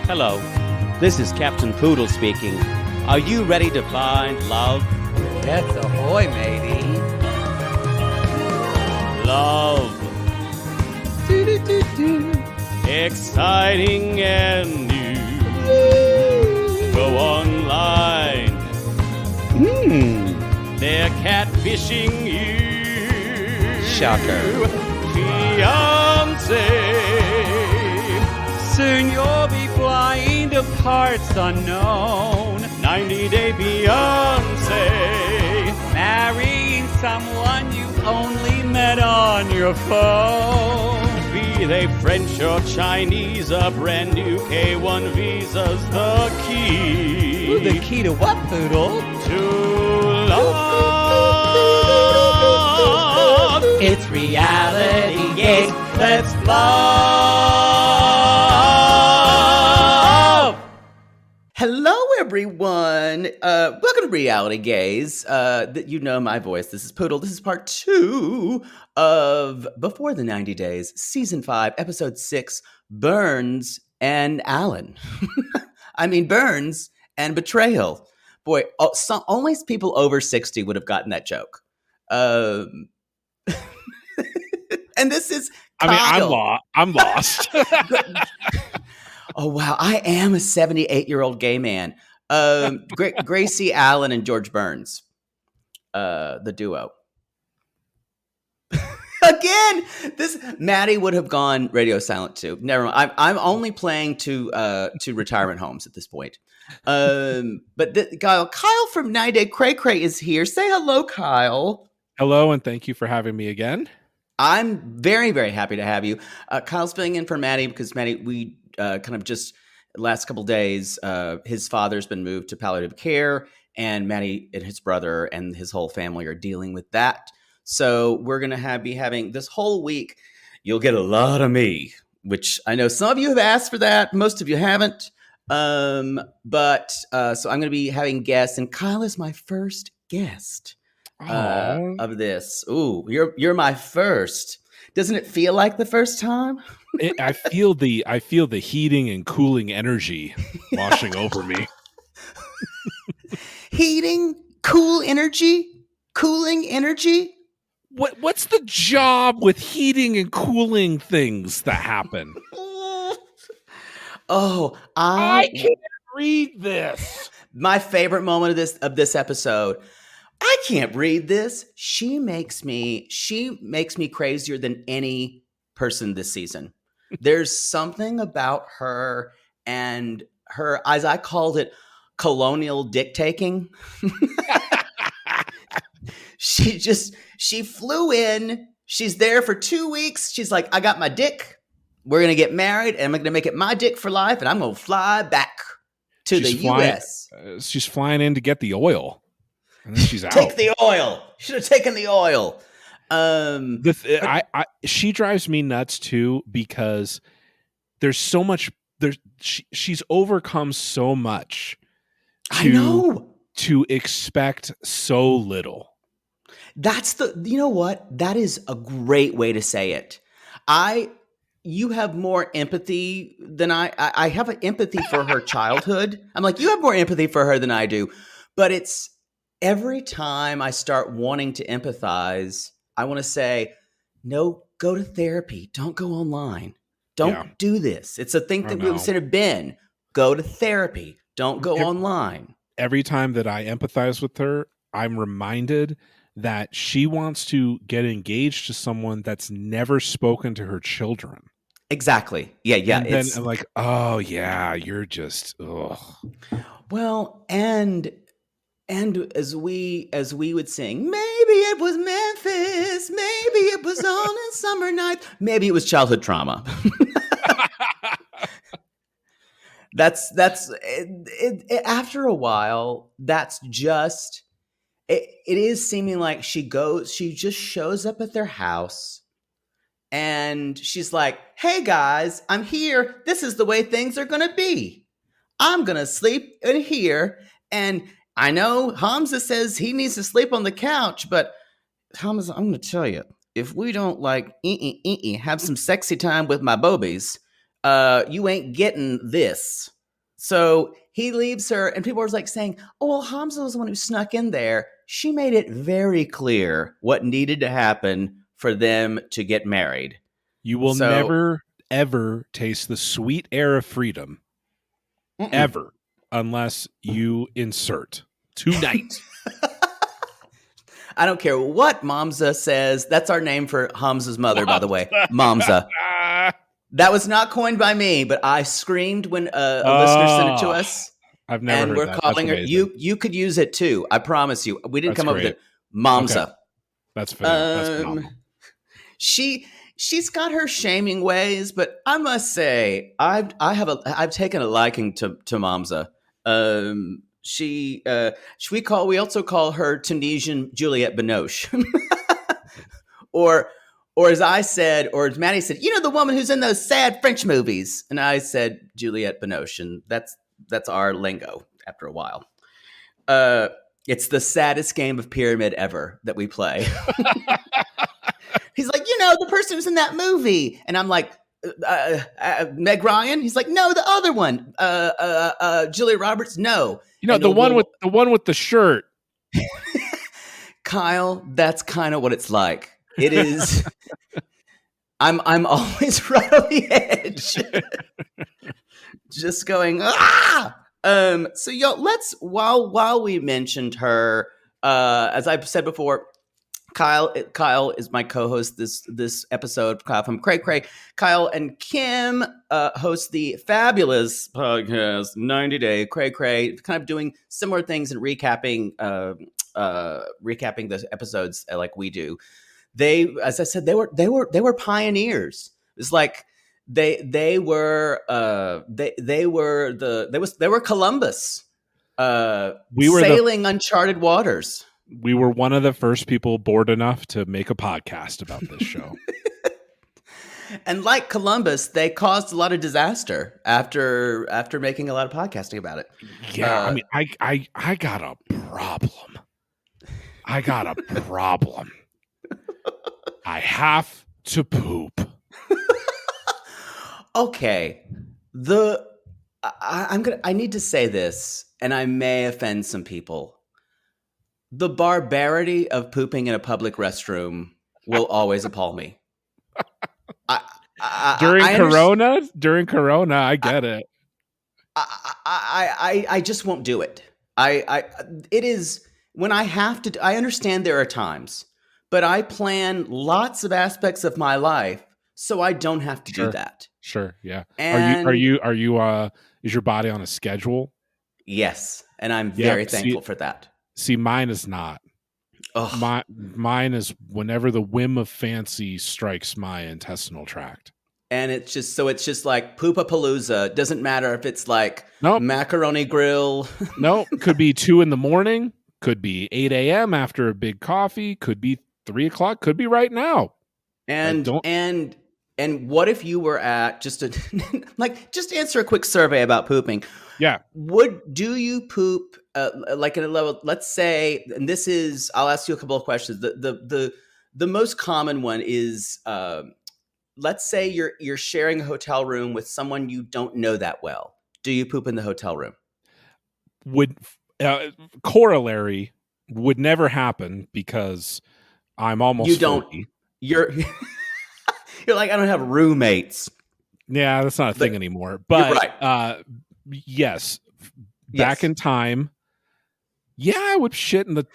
Hello, this is Captain Poodle speaking. Are you ready to find love? That's ahoy, matey. Love. Do-do-do-do. Exciting and new. Go online. They're catfishing you. Shocker. Fiancé. Soon you'll be flying to parts unknown. 90-day fiancé. Marrying someone you only met on your phone. Be they French or Chinese, a brand new K1 visa's the key. Ooh, the key to what, Poodle? To love. It's reality gaze. Let's love. Hello, everyone. Welcome to Reality Gaze. You know my voice. This is Poodle. This is part 2 of Before the 90 Days, Season 5, Episode 6, Burns and Allen. I mean, Burns and Betrayal. Boy, only people over 60 would have gotten that joke. And this is Kyle. I mean, I'm lost. Oh, wow. I am a 78-year-old gay man. Gracie Allen and George Burns, the duo. Again, Maddie would have gone radio silent too. Never mind. I'm only playing to retirement homes at this point. But Kyle from 9 Day Cray Cray is here. Say hello, Kyle. Hello, and thank you for having me again. I'm very, very happy to have you. Kyle's filling in for Maddie because Maddie, we kind of just last couple days, his father's been moved to palliative care, and Maddie and his brother and his whole family are dealing with that. So we're going to be having this whole week. You'll get a lot of me, which I know some of you have asked for that. Most of you haven't. But so I'm going to be having guests, and Kyle is my first guest of this. Ooh, you're my first. Doesn't it feel like the first time? I feel the heating and cooling energy washing over me. Heating, cool energy, cooling energy. What's the job with heating and cooling things that happen? Oh, I can't read this. My favorite moment of this episode. I can't read this. She makes me crazier than any person this season. There's something about her and her, as I called it, colonial dick taking. She flew in. She's there for 2 weeks. She's like, I got my dick. We're going to get married, and I'm going to make it my dick for life, and I'm going to fly back to the U.S. She's flying in to get the oil, and then she's out. Take the oil. Should have taken the oil. She drives me nuts too, because there's so much. She's overcome so much. I know. To expect so little. You know what? That is a great way to say it. You have more empathy than I have an empathy for her childhood. I'm like, you have more empathy for her than I do. But it's every time I start wanting to empathize, I want to say, no, go to therapy. Don't go online. Don't do this. It's a thing that we would say to Ben. Go to therapy. Don't go online. Every time that I empathize with her, I'm reminded that she wants to get engaged to someone that's never spoken to her children. Exactly. Yeah. And then I'm like, oh yeah, you're just, ugh. Well, and as we would sing, maybe it was Memphis, maybe it was on a summer night, maybe it was childhood trauma. That's after a while, that's just it is seeming like she just shows up at their house and she's like, hey guys, I'm here. This is the way things are gonna be. I'm gonna sleep in here, and I know Hamza says he needs to sleep on the couch, but Hamza, I'm gonna tell you, if we don't have some sexy time with my bobies, you ain't getting this. So he leaves her, and people are like saying, "Oh, well, Hamza was the one who snuck in there." She made it very clear what needed to happen for them to get married. You will So- never, ever taste the sweet air of freedom, ever, unless you insert tonight. I don't care what Mamza says. That's our name for Hamza's mother, by the way. Mamza. That was not coined by me, but I screamed when a listener sent it to us. I've never And heard we're that. calling her. That's amazing. You could use it too. I promise you. We didn't That's come up with great. it. Mamza. Okay. That's fair. That's phenomenal. She's got her shaming ways, but I must say I've taken a liking to Mamza. We also call her Tunisian Juliette Binoche. Or as I said, or as Maddie said, you know, the woman who's in those sad French movies. And I said Juliette Binoche, and that's our lingo after a while. It's the saddest game of pyramid ever that we play. He's like, you know, the person who's in that movie. And I'm like, Meg Ryan? He's like, no, the other one. Julia Roberts? No. You know, And the one with the shirt. Kyle, that's kind of what it's like. It is. I'm always right on the edge. Just going, ah! So let's while we mentioned her, as I've said before, Kyle is my co-host this episode. Kyle from Cray Cray. Kyle and Kim host the fabulous podcast 90 Day Cray Cray, kind of doing similar things and recapping the episodes like we do. They, as I said, they were pioneers. It's like they were Columbus. We were sailing uncharted waters. We were one of the first people bored enough to make a podcast about this show. And like Columbus, they caused a lot of disaster after making a lot of podcasting about it. Yeah, I mean, I got a problem. I have to poop. Okay. I need to say this, and I may offend some people. The barbarity of pooping in a public restroom will always appall me. During Corona, I get it. I just won't do it. It is when I have to. I understand there are times, but I plan lots of aspects of my life so I don't have to do that. Sure, yeah. And Are you is your body on a schedule? Yes, and I'm very thankful for that. See, mine is not. Mine is whenever the whim of fancy strikes my intestinal tract. And it's just like Poopapalooza. Doesn't matter if it's like Nope. macaroni grill. No, could be 2 a.m, could be 8 a.m. after a big coffee, could be 3 o'clock, could be right now. And what if you were at just answer a quick survey about pooping. Yeah. Do you poop like at a level? Let's say, and this is, I'll ask you a couple of questions. The most common one is, let's say you're sharing a hotel room with someone you don't know that well. Do you poop in the hotel room? Corollary would never happen because I'm almost 40. You're like, I don't have roommates. Yeah, that's not a thing anymore. But right. Yes, back in time, yeah, I would shit in a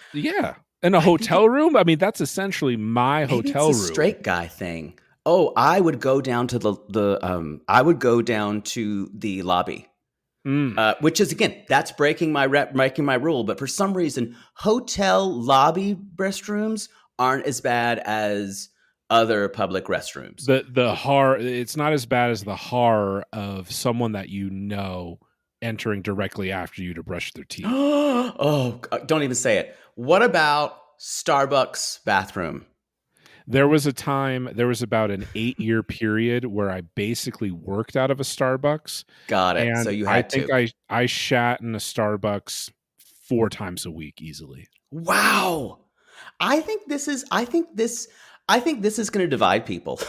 hotel room. I mean, that's essentially my hotel room. Straight guy thing. Oh, I would go down to the lobby, which is, again, that's breaking my rule. But for some reason, hotel lobby restrooms aren't as bad as other public restrooms. The horror, it's not as bad as the horror of someone that you know entering directly after you to brush their teeth. Oh, don't even say it. What about Starbucks bathroom? There was about an 8-year period where I basically worked out of a Starbucks. Got it. And So you had to. I shat in a Starbucks 4 times a week easily. Wow. I think this is going to divide people.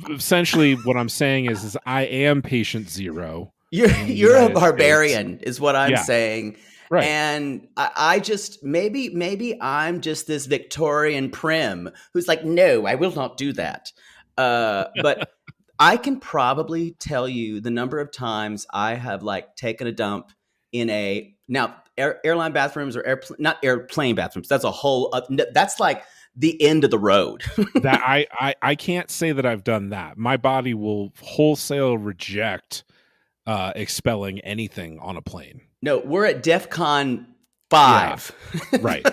Essentially what I'm saying is I am patient zero You're a United barbarian, is what I'm Yeah. saying. Right. And I just maybe I'm just this Victorian prim who's like, no, I will not do that. But I can probably tell you the number of times I have like taken a dump in airline bathrooms or not airplane bathrooms. That's a whole. That's like the end of the road. That I can't say that I've done that. My body will wholesale reject expelling anything on a plane. No, we're at DEFCON 5. Yeah, right.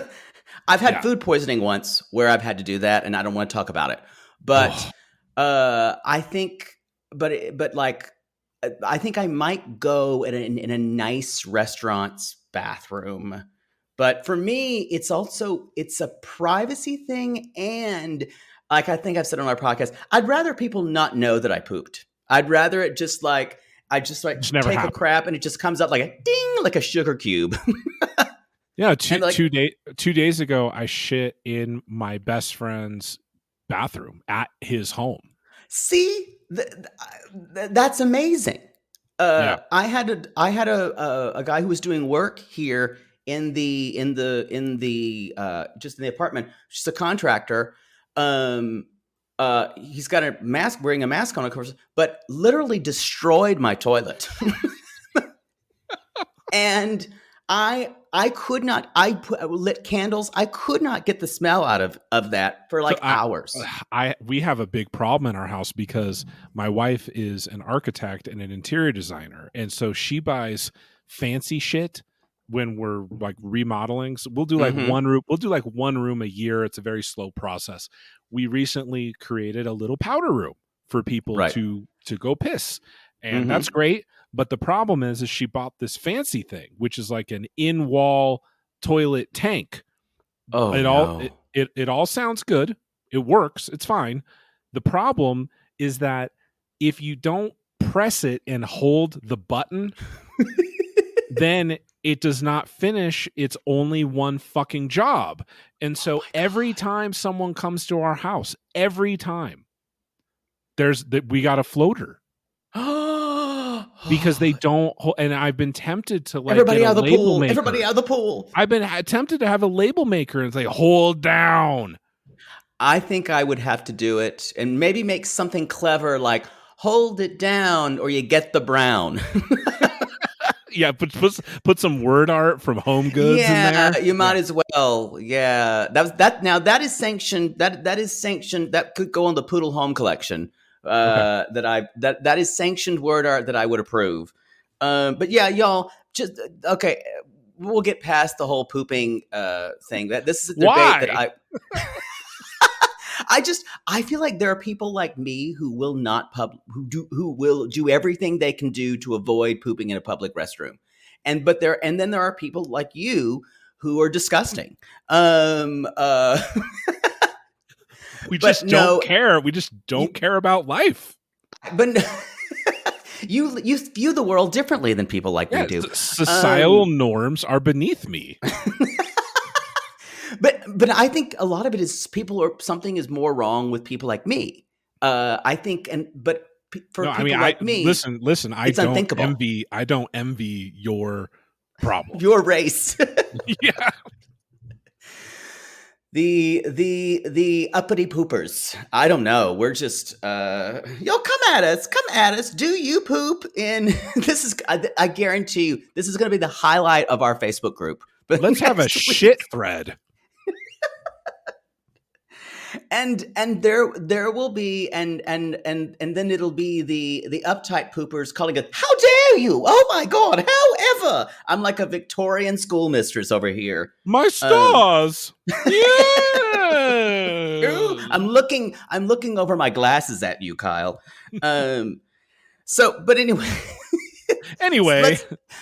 I've had food poisoning once where I've had to do that, and I don't want to talk about it. But I think, I think I might go in a nice restaurant's bathroom. But for me, it's a privacy thing, and like I think I've said on our podcast, I'd rather people not know that I pooped. I'd rather it just like. I just like Just never take happened. a crap and it just comes up like a ding, like a sugar cube. Yeah, 2 days ago, I shit in my best friend's bathroom at his home. See, that's amazing. Yeah. I had a guy who was doing work here in the just in the apartment, just a contractor. He's got a mask, wearing a mask on, of course, but literally destroyed my toilet. And I could not. Lit candles. I could not get the smell out of that for like hours. We have a big problem in our house because my wife is an architect and an interior designer, and so she buys fancy shit when we're like remodeling. So we'll do like one room. We'll do like one room a year. It's a very slow process. We recently created a little powder room for people to go piss, and that's great. But the problem is she bought this fancy thing, which is like an in-wall toilet tank. Oh, it all sounds good. It works. It's fine. The problem is that if you don't press it and hold the button, then it does not finish its only one fucking job. And so every time someone comes to our house, every time we got a floater. Because they don't, and I've been tempted to like everybody out of the pool. Maker. Everybody out of the pool. I've been tempted to have a label maker and say, hold down. I think I would have to do it and maybe make something clever like hold it down or you get the brown. Yeah, put some word art from Home Goods in there. You might as well. Yeah, now that is sanctioned. That is sanctioned. That could go on the Poodle Home Collection. That is sanctioned word art that I would approve. But yeah, y'all, just okay. We'll get past the whole pooping thing. This is a debate that I feel like there are people like me who will not who will do everything they can do to avoid pooping in a public restroom. And then there are people like you who are disgusting. We just don't care. We just don't care about life. But you view the world differently than people like me do. Societal norms are beneath me. But I think a lot of it is something is more wrong with people like me. I think, like me, listen. I it's unthinkable. I don't envy your problem. Your race. Yeah. The uppity poopers. I don't know. We're just come at us. Do you poop in this is I guarantee you this is going to be the highlight of our Facebook group. But let's have a shit thread. And there will be and then it'll be the uptight poopers calling it, how dare you? Oh my God, however. I'm like a Victorian schoolmistress over here. My stars. Yeah. I'm looking over my glasses at you, Kyle. But anyway.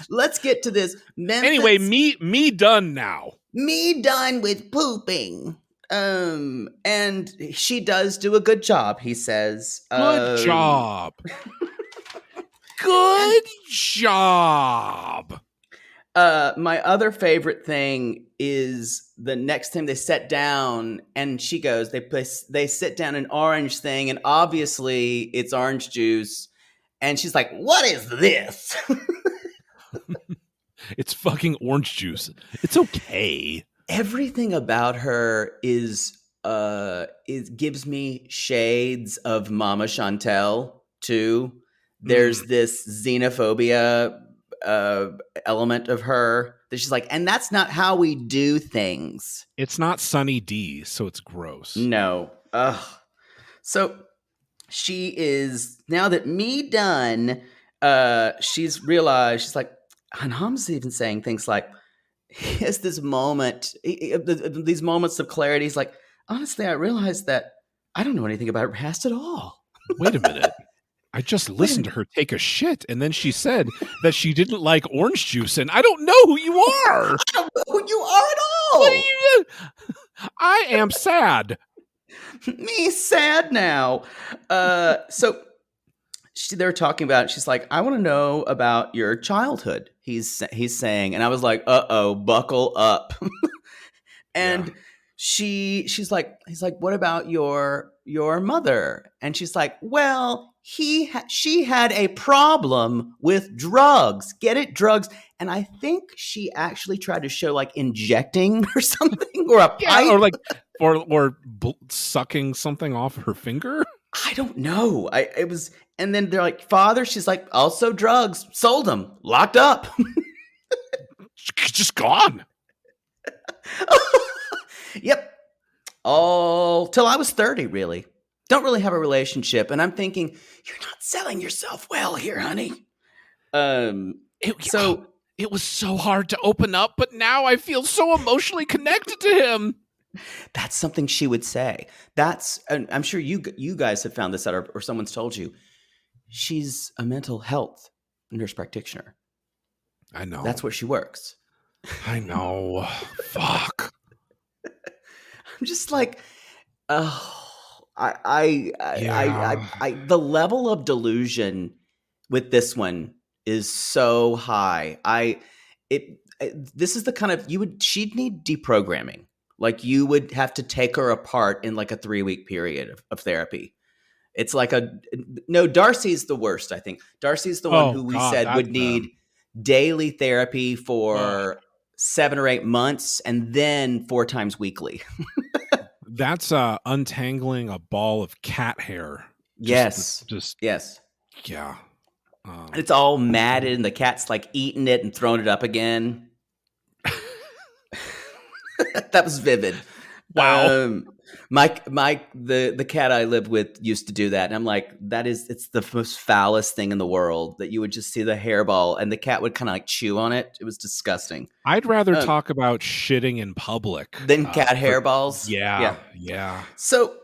Let's get to this. Memphis. Anyway, me done now. Me done with pooping. And she does do a good job, he says. Good job. Good job. My other favorite thing is the next time they sit down and she goes, they sit down an orange thing and obviously it's orange juice. And she's like, what is this? It's fucking orange juice. It's okay. Everything about her is gives me shades of Mama Chantel too. There's this xenophobia element of her that she's like, and that's not how we do things. It's not Sunny D, so it's gross. No. Ugh. So she is, now that me done, she's realized, she's like, and Hamza's even saying things like, he has this moment, these moments of clarity. He's like, honestly, I realized that I don't know anything about her past at all. Wait a minute. I just listened to her take a shit, and then she said that she didn't like orange juice, and I don't know who you are. I don't know who you are at all. What are you? I am sad. Me sad now. So they're talking about it. She's like, I want to know about your childhood. He's saying, and I was like, uh-oh, buckle up. And he's like, what about your mother? And she's like, well, she had a problem with drugs. Get it? Drugs. And I think she actually tried to show like injecting or something, or a pipe. Or like, or sucking something off her finger. I don't know. It was, and then they're like, father. She's like, also drugs. Sold them. Locked up. Just gone. Yep. All till I was 30, really. Don't really have a relationship. And I'm thinking, you're not selling yourself well here, honey. It was so hard to open up, but now I feel so emotionally connected to him. That's something she would say. And I'm sure you guys have found this out, or someone's told you. She's a mental health nurse practitioner. I know. That's where she works. I know. Fuck. I'm just like, oh, the level of delusion with this one is so high. This is the kind of, she'd need deprogramming. Like you would have to take her apart in like a 3-week period of therapy. It's like Darcy's the worst, I think. Darcy's the one who we said would need daily therapy for 7 or 8 months and then 4 times weekly. That's untangling a ball of cat hair. Yes. Yeah. And it's all matted and the cat's like eating it and throwing it up again. That was vivid. Wow. The cat I lived with used to do that. And I'm like, it's the most foulest thing in the world that you would just see the hairball and the cat would kind of like chew on it. It was disgusting. I'd rather talk about shitting in public than cat hairballs. Yeah. So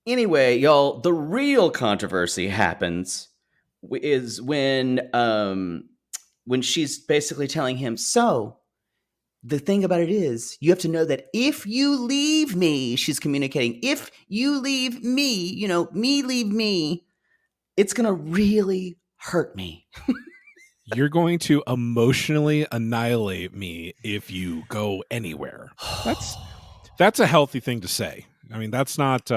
anyway, y'all, the real controversy happens is when she's basically telling him, so the thing about it is, you have to know that if you leave me, she's communicating, if you leave me, me leave me, it's going to really hurt me. You're going to emotionally annihilate me if you go anywhere. That's a healthy thing to say. I mean, that's not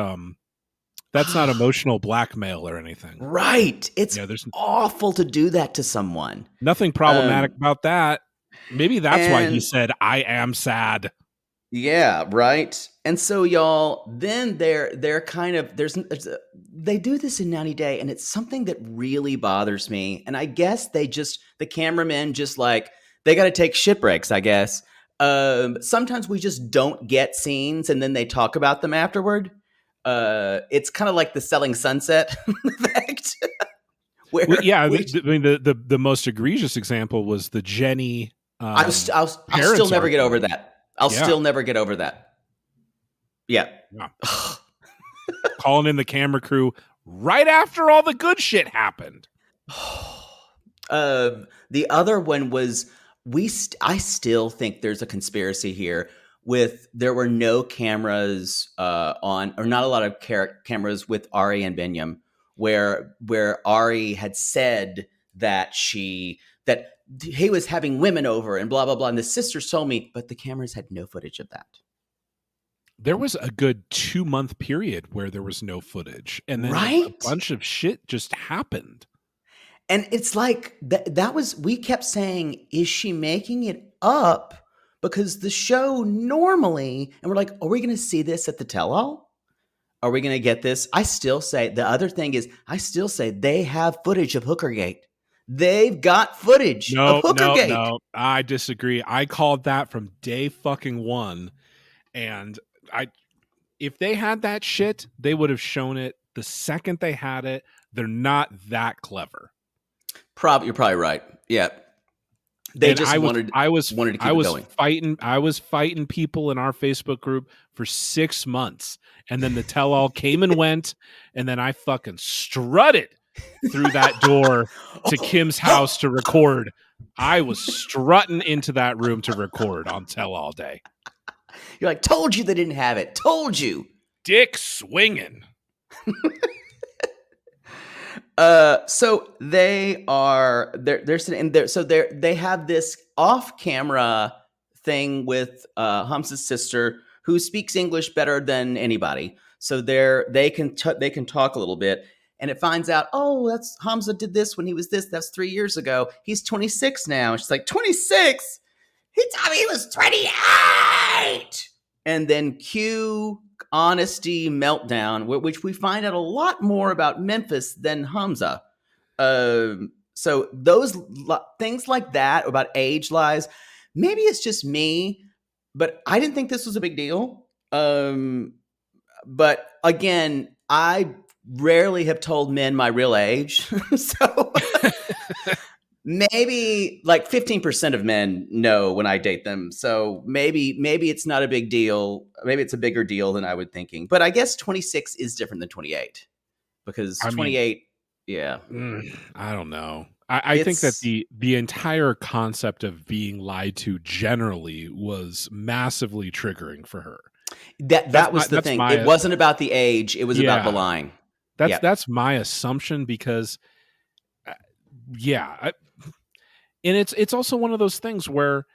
emotional blackmail or anything. Right. It's awful to do that to someone. Nothing problematic about that. Maybe that's why he said, I am sad. Yeah, right. And so y'all, then they're kind of, they do this in 90 Day, and it's something that really bothers me. And I guess the cameramen just like, they got to take shit breaks, I guess. Sometimes we just don't get scenes and then they talk about them afterward. It's kind of like the Selling Sunset effect. The most egregious example was the Jenny. I'll still never get over that. I'll still never get over that. Yeah. Calling in the camera crew right after all the good shit happened. The other one was I still think there's a conspiracy here there were no cameras on, or not a lot of cameras with Ari and Binyam, where Ari had said that he was having women over and blah, blah, blah. And the sisters told me, but the cameras had no footage of that. There was a good 2-month period where there was no footage. And then a bunch of shit just happened. And it's like that was, we kept saying, is she making it up? Because the show normally, and we're like, are we going to see this at the tell-all? Are we going to get this? I still say, the other thing is, I still say they have footage of Hookergate. They've got footage of Hookergate. No, I disagree. I called that from day fucking one. And if they had that shit, they would have shown it the second they had it. They're not that clever. You're probably right. Yeah. They and just wanted to keep it going. I was fighting people in our Facebook group for 6 months. And then the tell-all came and went. And then I fucking strutted through that door to Kim's house to record. I was strutting into that room to record on tell-all day. You're like, told you they didn't have it. Told you. Dick swinging. So they they're sitting there. So they have this off-camera thing with Hamza's sister, who speaks English better than anybody. So they can talk a little bit, and it finds out, oh, that's Hamza did this when he was this. That's 3 years ago. He's 26 now. She's like, 26? He told me he was 28. And then cue honesty meltdown, which we find out a lot more about Memphis than Hamza. So those things like that about age lies, maybe it's just me, but I didn't think this was a big deal. But again, I rarely have told men my real age. So maybe like 15% of men know when I date them. So maybe it's not a big deal. Maybe it's a bigger deal than I would thinking. But I guess 26 is different than 28, because 28, yeah. I don't know. I think that the entire concept of being lied to generally was massively triggering for her. That was the thing. It wasn't about the age. It was about the lying. That's my assumption, because and it's also one of those things where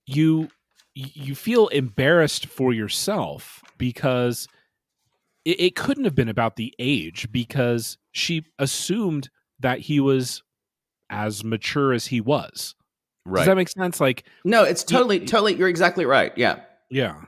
you feel embarrassed for yourself, because it couldn't have been about the age, because she assumed that he was as mature as he was. Right. Does that make sense? Like, no, it's totally, you're exactly right. Yeah. Yeah.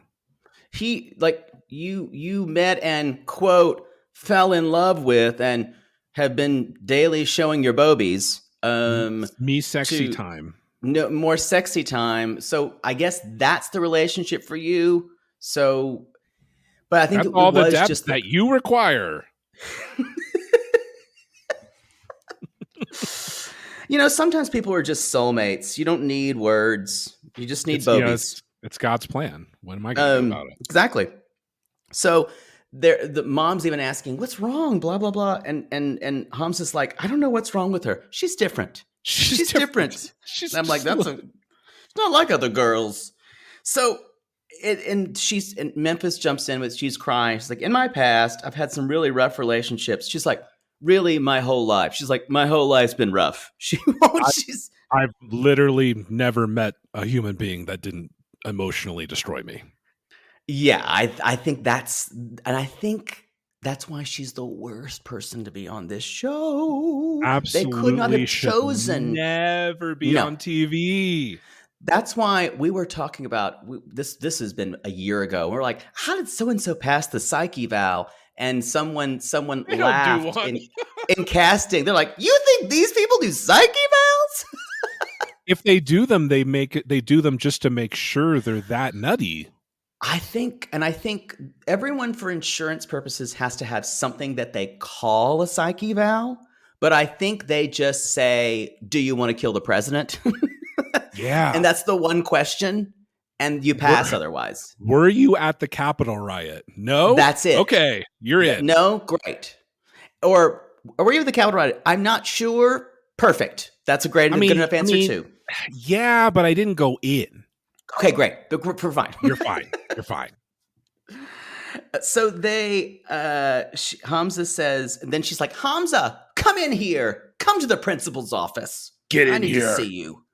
He, like, you met and, quote, fell in love with and have been daily showing your bobies. Me sexy time. No more sexy time. So I guess that's the relationship for you. So, but I think that's all the depth just that you require. Sometimes people are just soulmates. You don't need words. You just need bobies. It's God's plan. What am I going to do about it? Exactly. So the mom's even asking, "What's wrong?" Blah blah blah, and Hamza's like, "I don't know what's wrong with her. She's different. She's different." I'm like, "It's not like other girls." So and Memphis jumps in with, she's crying. She's like, "In my past, I've had some really rough relationships." She's like, "Really, my whole life?" She's like, "My whole life's been rough." I've literally never met a human being that didn't emotionally destroy me. Yeah, I think that's why she's the worst person to be on this show. Absolutely, they could not have chosen. Never be on TV. That's why we were talking about this. This has been a year ago. We're like, how did so and so pass the psych eval? And someone laughed in casting. They're like, "You think these people do psych evals?" If they do them, they do them just to make sure they're that nutty. I think everyone for insurance purposes has to have something that they call a psych eval, but I think they just say, "Do you want to kill the president?" Yeah. And that's the one question, and you pass otherwise. Were you at the Capitol riot? No? That's it. Okay, you're in. No? Great. Or were you at the Capitol riot? I'm not sure. Perfect. That's a good enough answer too. Yeah, but I didn't go in. Okay, great. We're fine. You're fine. You're fine. So Hamza says, and then she's like, "Hamza, come in here. Come to the principal's office. Get in here. I need to see you."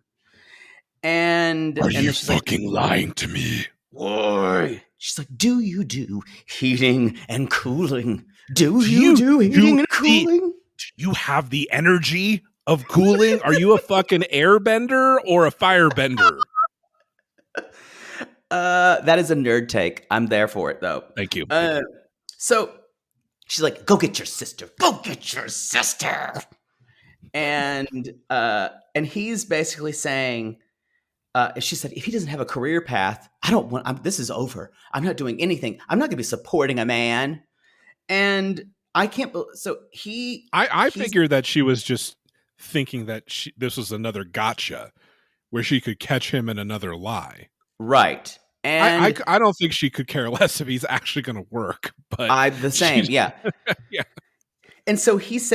And you fucking lying to me? Why? She's like, "Do you do heating and cooling? Do you do heating and cooling? Do you have the energy of cooling? Are you a fucking airbender or a firebender? That is a nerd take. I'm there for it, though. Thank you. So she's like, "Go get your sister. Go get your sister." And he's basically saying, she said, if he doesn't have a career path, this is over. I'm not doing anything. I'm not going to be supporting a man. And I can't. So I figured that she was just thinking that this was another gotcha where she could catch him in another lie. Right. And I don't think she could care less if he's actually going to work. But I'm the same. Yeah. Yeah. And so he's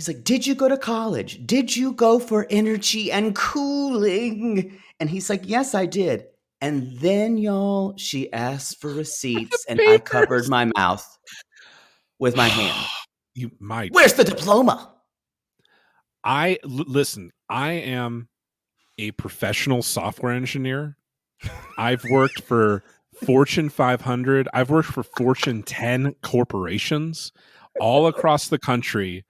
like, did you go to college? Did you go for energy and cooling? And he's like, yes, I did. And then, y'all, she asked for receipts and I covered my mouth with my hand. You might. Where's the diploma? Listen, I am a professional software engineer. I've worked for Fortune 500. I've worked for Fortune 10 corporations all across the country,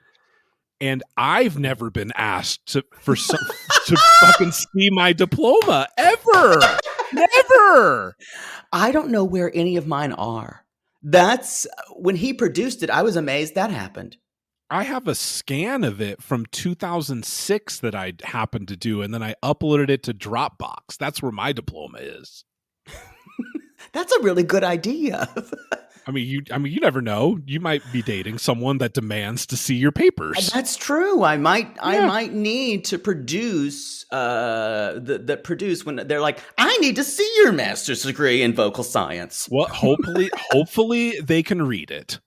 and I've never been asked to fucking see my diploma ever. Never. I don't know where any of mine are. That's when he produced it. I was amazed that happened. I have a scan of it from 2006 that I happened to do, and then I uploaded it to Dropbox. That's where my diploma is. That's a really good idea. I mean, you never know. You might be dating someone that demands to see your papers. That's true. I might need to produce produce when they're like, I need to see your master's degree in vocal science. Well, hopefully they can read it.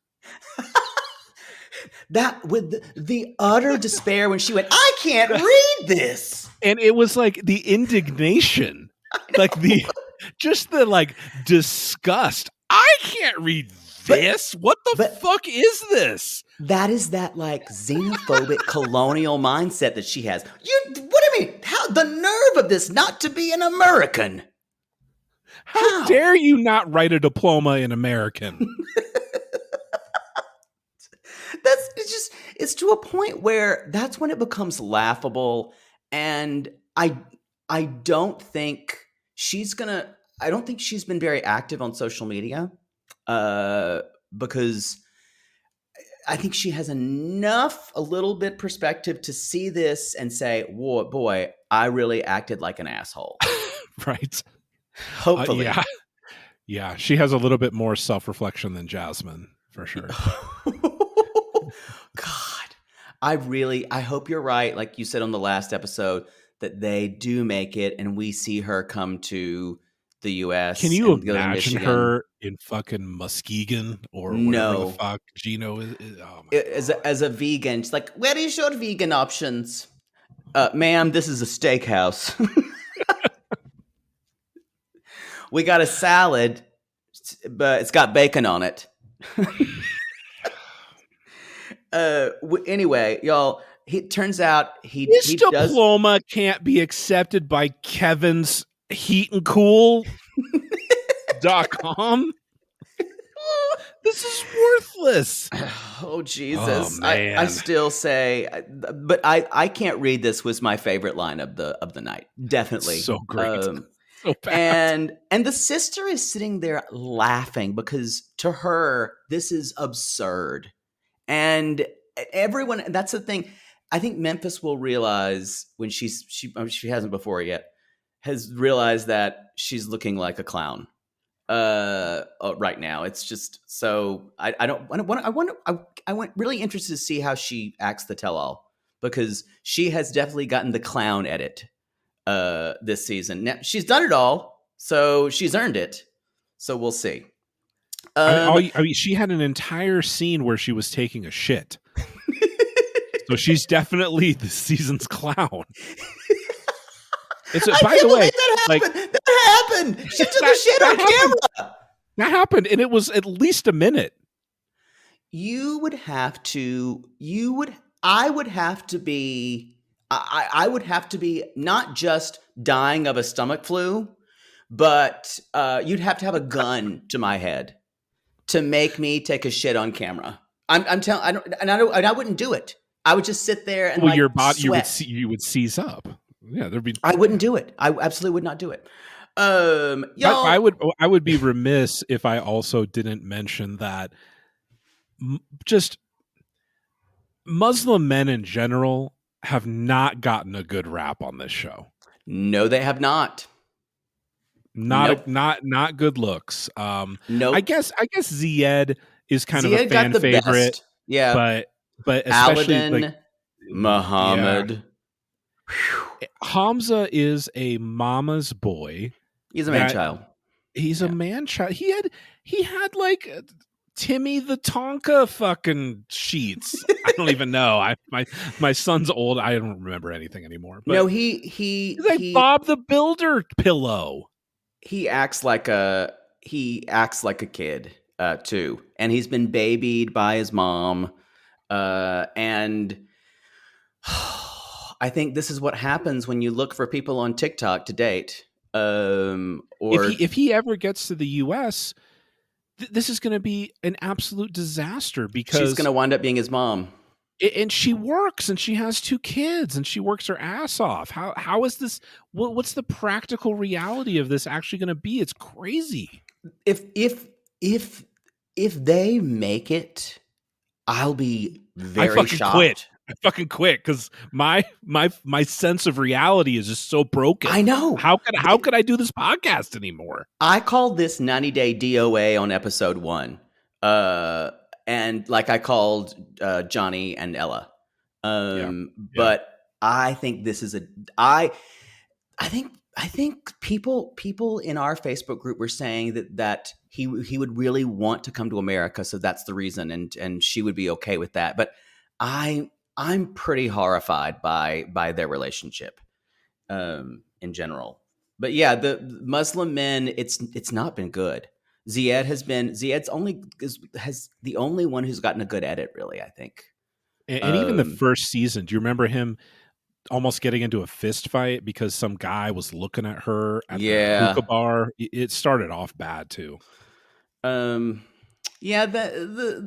That with the utter despair when she went, I can't read this. And it was like the indignation, like the disgust. I can't read this. What the fuck is this? That is that like xenophobic colonial mindset that she has. What do you mean? How the nerve of this not to be an American? How dare you not write a diploma in American? It's to a point where that's when it becomes laughable. And I don't think she's been very active on social media because I think she has a little bit perspective to see this and say, whoa, boy, I really acted like an asshole. Right. Hopefully. Yeah. She has a little bit more self-reflection than Jasmine, for sure. God, I hope you're right. Like you said on the last episode, that they do make it and we see her come to the U.S. Can you imagine her in fucking Muskegon or whatever the fuck Gino is? Oh my God. As a vegan, she's like, where is your vegan options? Ma'am, this is a steakhouse. We got a salad, but it's got bacon on it. Anyway, y'all, it turns out his diploma can't be accepted by Kevin's heatandcool.com. This is worthless. Oh, Jesus. Oh, man. I still say, but I can't read this was my favorite line of the night. Definitely. So great. So bad. And the sister is sitting there laughing because to her, this is absurd. And everyone, that's the thing. I think Memphis will realize when she hasn't before yet, has realized that she's looking like a clown right now. It's just so I'm really interested to see how she acts the tell-all because she has definitely gotten the clown edit this season. Now she's done it all, so she's earned it. So we'll see. I mean, she had an entire scene where she was taking a shit. So she's definitely the season's clown. By the way, that happened. She took a shit on camera. That happened, and it was at least a minute. I would have to be not just dying of a stomach flu, but you'd have to have a gun to my head to make me take a shit on camera. I wouldn't do it. I would just sit there and Well, like your body, sweat. you would seize up. Yeah, there'd be. I wouldn't do it. I absolutely would not do it. I Y'all. would be remiss if I also didn't mention that just Muslim men in general have not gotten a good rap on this show. No, they have not. Nope. Not good looks. Nope. I guess Zied is kind of a Zied fan got the favorite. best. Yeah. But especially Aladdin, like Muhammad. Yeah. Hamza is a mama's boy. He's a man child. He's a man child. He had like Timmy the Tonka fucking sheets. I don't even know. My son's old. I don't remember anything anymore. But No, he's like Bob the Builder pillow. He acts like a kid too, and he's been babied by his mom, and I think this is what happens when you look for people on TikTok to date. Or if he ever gets to the U.S., this is going to be an absolute disaster because she's going to wind up being his mom. And she works, and she has 2 kids, and she works her ass off. How is this? What's the practical reality of this actually going to be? It's crazy. If they make it, I'll be very shocked. I fucking quit because my sense of reality is just so broken. I know. How could I do this podcast anymore? I called this 90-day DOA on episode 1. And like I called Johnny and Ella. But I think this is I think people in our Facebook group were saying that he would really want to come to America, so that's the reason, and she would be okay with that. But I'm pretty horrified by their relationship in general. But yeah, the Muslim men, it's not been good. Zied's the only one who's gotten a good edit, really, I think. And even the first season, do you remember him almost getting into a fist fight because some guy was looking at her at the hookah bar? It started off bad too. Yeah,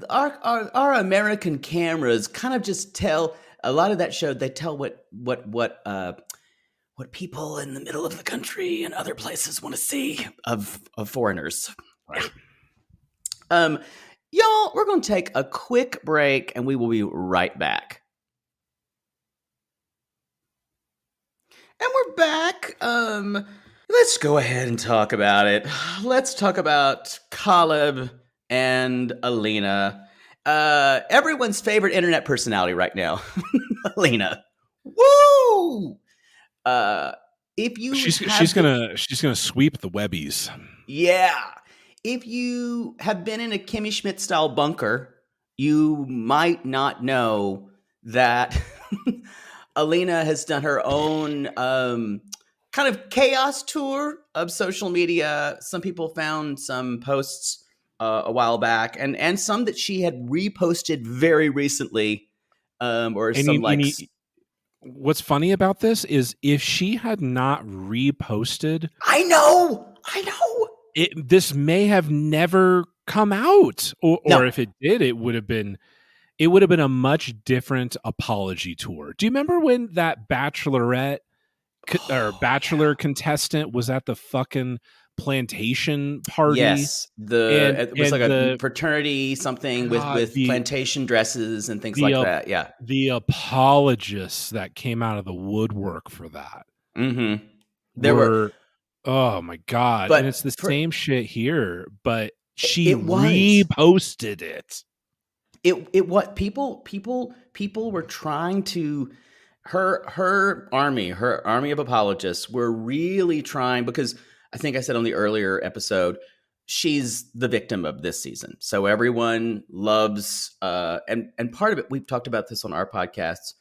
our American cameras kind of just tell a lot of that show. They tell what people in the middle of the country and other places want to see of foreigners. Right. Y'all, we're going to take a quick break, and we will be right back. And we're back. Let's go ahead and talk about it. Let's talk about Caleb and Alina. Everyone's favorite internet personality right now, Alina. Woo! She's gonna sweep the Webbies. Yeah. If you have been in a Kimmy Schmidt style bunker, you might not know that Alina has done her own kind of chaos tour of social media. Some people found some posts a while back, and some that she had reposted very recently. What's funny about this is if she had not reposted, I know. This may have never come out, or if it did, it would have been a much different apology tour. Do you remember when that bachelor contestant was at the fucking plantation party? Yes, it was like a fraternity something with plantation dresses and things like that. Yeah, the apologists that came out of the woodwork for that. Mm-hmm. Oh my God. And it's the same shit here, but she reposted it. What people were trying to, her army of apologists were really trying, because I think I said on the earlier episode, she's the victim of this season. So everyone loves, and part of it, we've talked about this on our podcasts,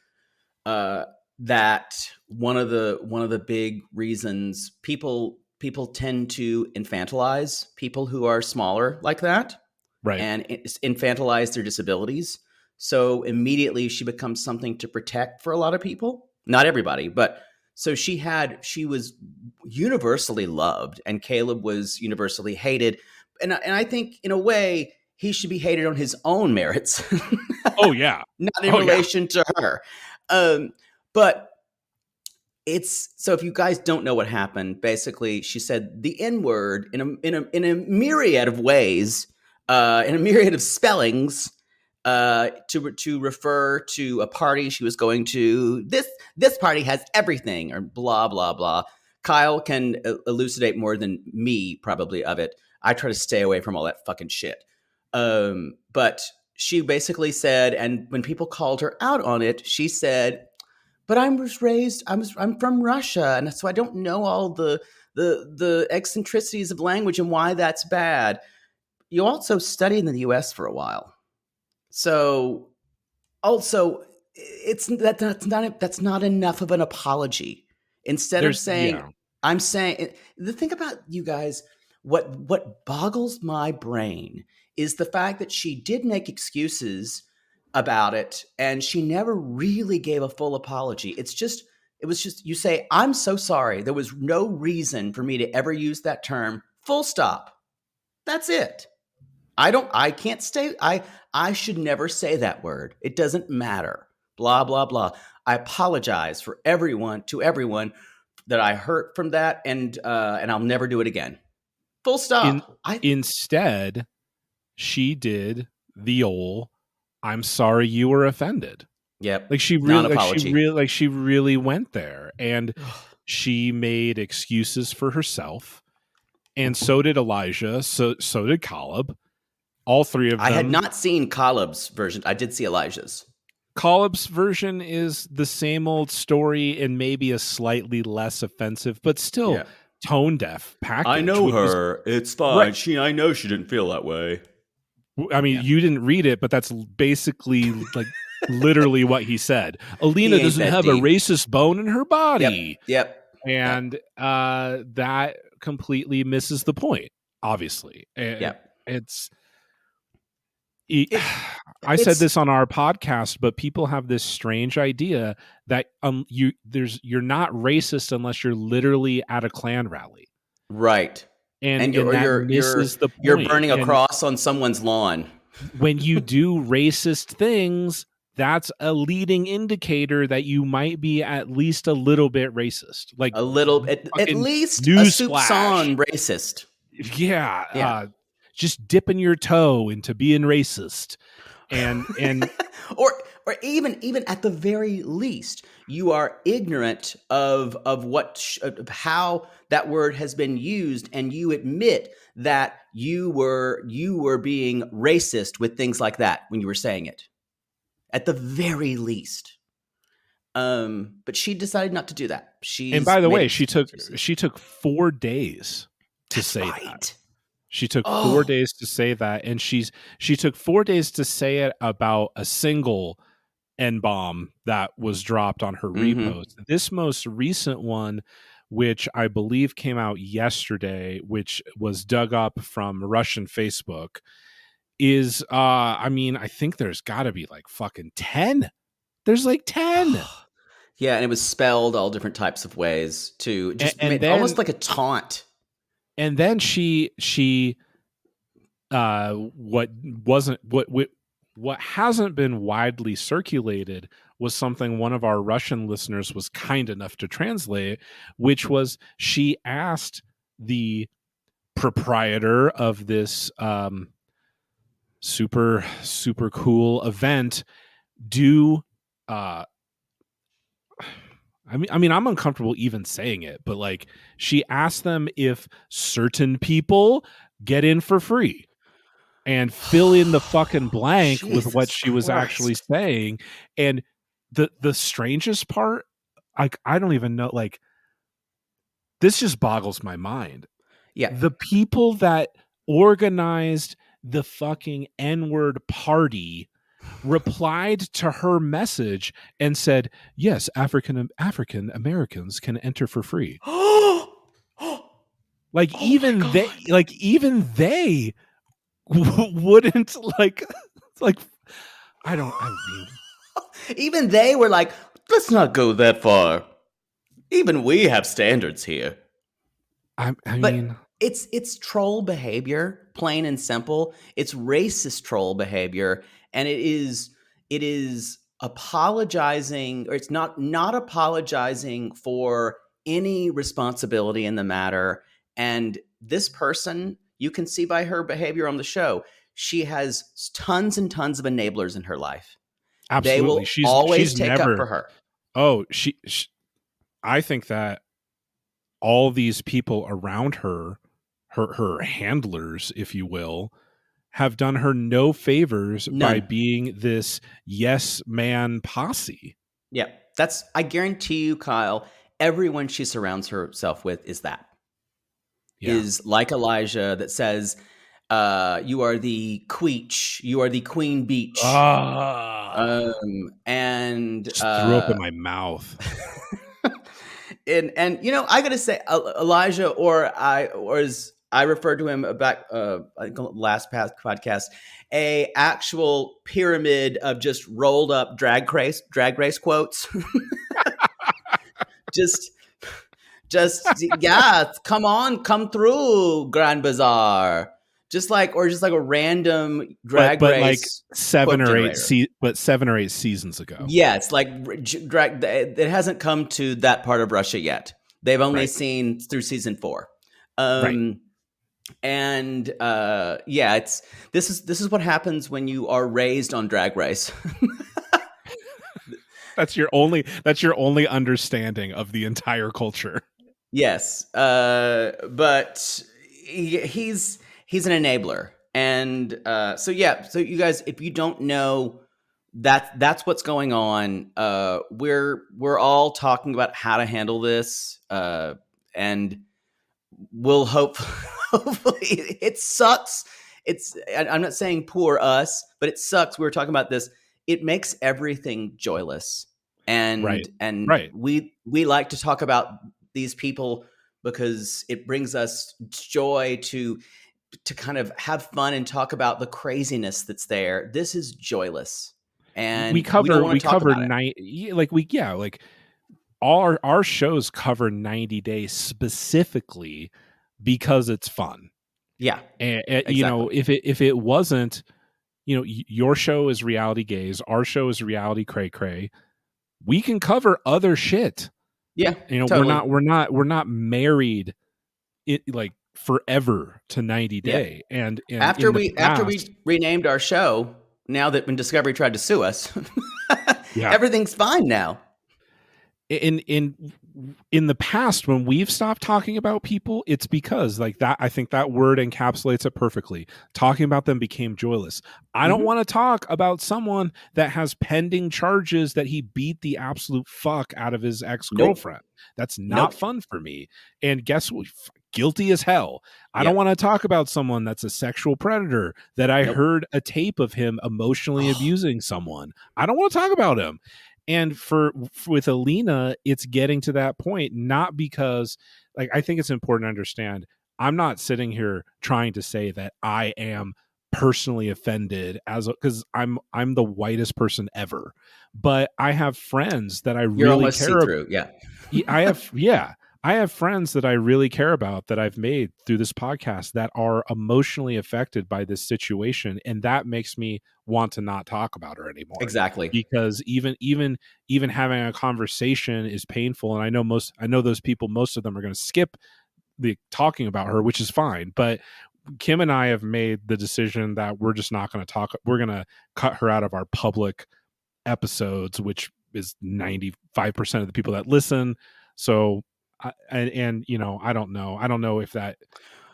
that one of the big reasons people tend to infantilize people who are smaller like that, right? And infantilize their disabilities. So immediately she becomes something to protect for a lot of people, not everybody, but so she was universally loved, and Caleb was universally hated, and I think in a way he should be hated on his own merits, Oh yeah. not in Oh, yeah. relation to her. But it's so if you guys don't know what happened, basically she said the N word in a myriad of ways, in a myriad of spellings, to refer to a party she was going to. This party has everything, or blah blah blah. Kyle can elucidate more than me probably of it. I try to stay away from all that fucking shit. But she basically said, and when people called her out on it, she said, "But I'm from Russia, and so I don't know all the eccentricities of language and why that's bad." You also studied in the U.S. for a while, so also that's not enough of an apology. Instead of saying, Yeah. I'm saying, the thing about you guys, what boggles my brain is the fact that she did make excuses about it, and she never really gave a full apology. It was just, you say, "I'm so sorry. There was no reason for me to ever use that term. Full stop. That's it. I can't stay. I should never say that word. It doesn't matter. Blah, blah, blah. I apologize to everyone that I hurt from that, and I'll never do it again. Full stop." Instead, she did the old "I'm sorry you were offended." Yep. Like she really went there, and she made excuses for herself, and so did Elijah, so did Caleb. All three of them. I had not seen Caleb's version. I did see Elijah's. Caleb's version is the same old story and maybe a slightly less offensive, but still tone deaf package. I know her. It's fine. Right. I know she didn't feel that way. I mean, you didn't read it, but that's basically like literally what he said. Alina doesn't have a racist bone in her body. Yep. And that completely misses the point, obviously. I said this on our podcast, but people have this strange idea that you're not racist unless you're literally at a Klan rally, right? And you're burning a cross on someone's lawn. When you do racist things, that's a leading indicator that you might be at least a little bit racist, like a little, at least a soupçon racist. Yeah. Just dipping your toe into being racist, and or even at the very least, you are ignorant of how that word has been used, and you admit that you were being racist with things like that when you were saying it, at the very least. But she decided not to do that. And by the way, she took 4 days to say that. She took 4 days to say that, and she took 4 days to say it about a single N-bomb that was dropped on her repost. This most recent one, which I believe came out yesterday, which was dug up from Russian Facebook, is I think there's got to be like fucking 10. There's like 10. Yeah, and it was spelled all different types of ways too. Just almost like a taunt. And then she what hasn't been widely circulated was something one of our Russian listeners was kind enough to translate, which was she asked the proprietor of this super cool event, I'm uncomfortable even saying it, but like she asked them if certain people get in for free and fill in the fucking blank with what she was actually saying. And the strangest part, like, I don't even know, like, this just boggles my mind. Yeah. The people that organized the fucking N-word party replied to her message and said, "Yes, African Americans can enter for free." Like even they wouldn't like I mean even they were like, "Let's not go that far. Even we have standards here." I But mean, it's troll behavior, plain and simple. It's racist troll behavior, and it is apologizing, or it's not apologizing for any responsibility in the matter. And this person, you can see by her behavior on the show, she has tons and tons of enablers in her life. They absolutely. will always She's take up for never. her. Oh, I think that all these people around her, her handlers, if you will, have done her no favors by None. being this yes man posse. Yeah, I guarantee you, Kyle, everyone she surrounds herself with is Yeah. is like Elijah that says, you are the queech, you are the queen beach. And Just threw up in my mouth. and I gotta say, Elijah, or as I referred to him back, I think last past podcast, a actual pyramid of just rolled up drag race quotes. just yeah, come through Grand Bazaar. Just like a random drag but race like 7 quote or 8 generator. 7 or 8 seasons ago. Yes, like drag. It hasn't come to that part of Russia yet. They've only Right. seen through season 4. Right. And yeah, this is what happens when you are raised on Drag Race. That's your only understanding of the entire culture. Yes, but he's an enabler, and so yeah. So you guys, if you don't know, that's what's going on. We're all talking about how to handle this, and we'll hopefully it sucks. I'm not saying poor us, but it sucks. We were talking about this. It makes everything joyless, and Right. we like to talk about these people because it brings us joy to kind of have fun and talk about the craziness that's there. This is joyless, and We don't want to talk about it. like all our shows cover 90 days specifically because it's fun. Yeah, And exactly. you know, if it wasn't, you know, your show is reality gaze, our show is reality cray cray. We can cover other shit. Yeah, You know, totally. we're not married it like forever to 90 Day. And After we renamed our show, now that when Discovery tried to sue us, Yeah. everything's fine now. In the past, when we've stopped talking about people, it's because like that. I think that word encapsulates it perfectly. Talking about them became joyless. I don't want to talk about someone that has pending charges that he beat the absolute fuck out of his ex-girlfriend. That's not fun for me. And guess what? Guilty as hell. I don't want to talk about someone that's a sexual predator that I heard a tape of him emotionally abusing someone. I don't want to talk about him. And with Alina, it's getting to that point, not because, like, I think it's important to understand, I'm not sitting here trying to say that I am personally offended because I'm the whitest person ever, but I have friends that I really care about. I have friends that I really care about that I've made through this podcast that are emotionally affected by this situation. And that makes me want to not talk about her anymore. Exactly. Because even having a conversation is painful. And I know those people, most of them are going to skip the talking about her, which is fine. But Kim and I have made the decision that we're just not going to talk. We're going to cut her out of our public episodes, which is 95% of the people that listen. So, and you know, I don't know if that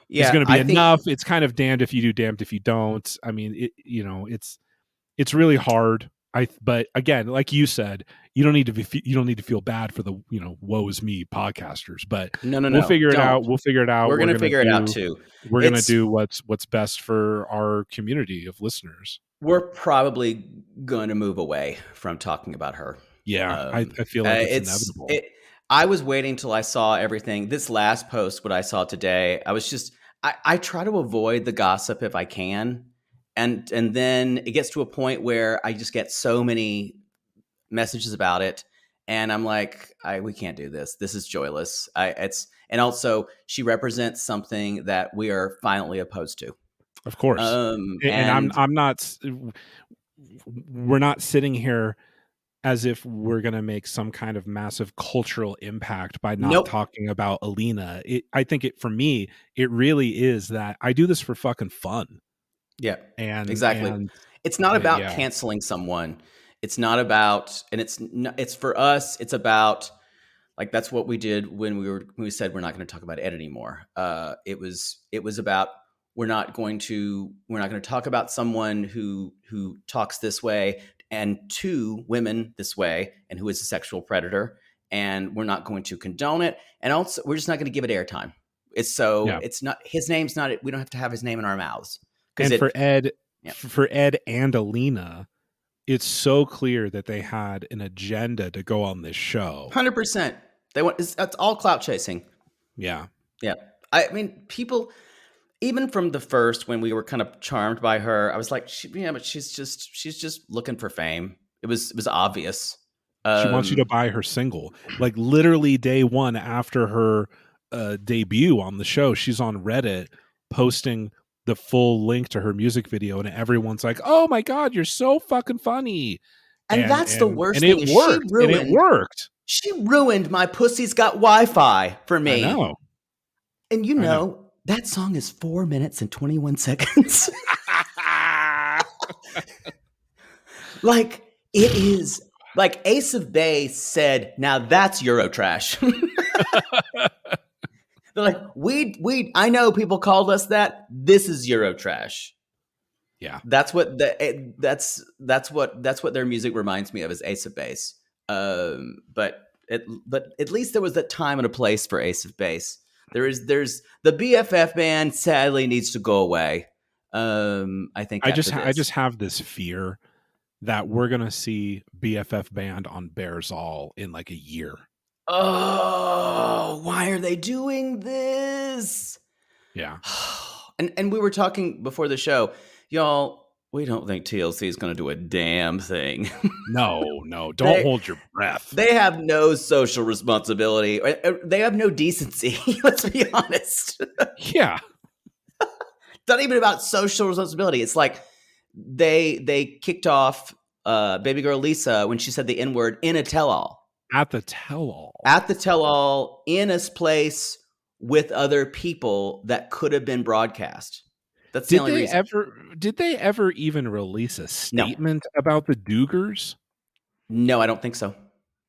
is going to be enough. It's kind of damned if you do, damned if you don't. I mean, it's really hard. But again, like you said, you don't need to feel bad for the, you know, woe is me podcasters, but we'll figure it out. We'll figure it out. We're going to figure it out too. We're going to do what's best for our community of listeners. We're probably going to move away from talking about her. Yeah. I feel like it's inevitable. I was waiting till I saw everything. This last post, what I saw today, I was just, I try to avoid the gossip if I can. And then it gets to a point where I just get so many messages about it. And I'm like, we can't do this. This is joyless. And also she represents something that we are violently opposed to. Of course. And I'm not. We're not sitting here as if we're going to make some kind of massive cultural impact by not talking about Alina. I think for me, it really is that I do this for fucking fun. Yeah, and exactly. It's not about canceling someone. It's not about, and it's for us. It's about, like, that's what we did when we said we're not going to talk about Ed anymore. It was about, we're not going to talk about someone who talks this way and to women this way and who is a sexual predator, and we're not going to condone it, and also we're just not going to give it airtime. It's not his name's not. We don't have to have his name in our mouths. And for Ed and Alina, it's so clear that they had an agenda to go on this show. 100%. That's all clout chasing. Yeah. Yeah. I mean, people, even from the first, when we were kind of charmed by her, I was like, but she's just looking for fame. It was obvious. She wants you to buy her single. Like, literally day one after her debut on the show, she's on Reddit posting the full link to her music video, and everyone's like, "Oh my God, you're so fucking funny!" And that's the worst thing. And it worked. She ruined my "Pussy's Got Wi-Fi" for me. I know. And that song is 4 minutes and 21 seconds. Like, it is, like, Ace of Base said, "Now that's Eurotrash." They're like, I know people called us that. This is Eurotrash. Yeah, that's what their music reminds me of, is Ace of Base. But at least there was that time and a place for Ace of Base. There's the BFF band sadly needs to go away. I think I just have this fear that we're gonna see BFF band on Bears All in like a year. Oh, why are they doing this? Yeah. And we were talking before the show, y'all, we don't think TLC is going to do a damn thing. No, don't hold your breath. They have no social responsibility. They have no decency. Let's be honest. Yeah. Not even about social responsibility. It's like they kicked off baby girl Lisa when she said the N-word in a tell-all. At the tell-all. In a place with other people that could have been broadcast. That's the only reason. Did they ever even release a statement about the Dugars? No, I don't think so.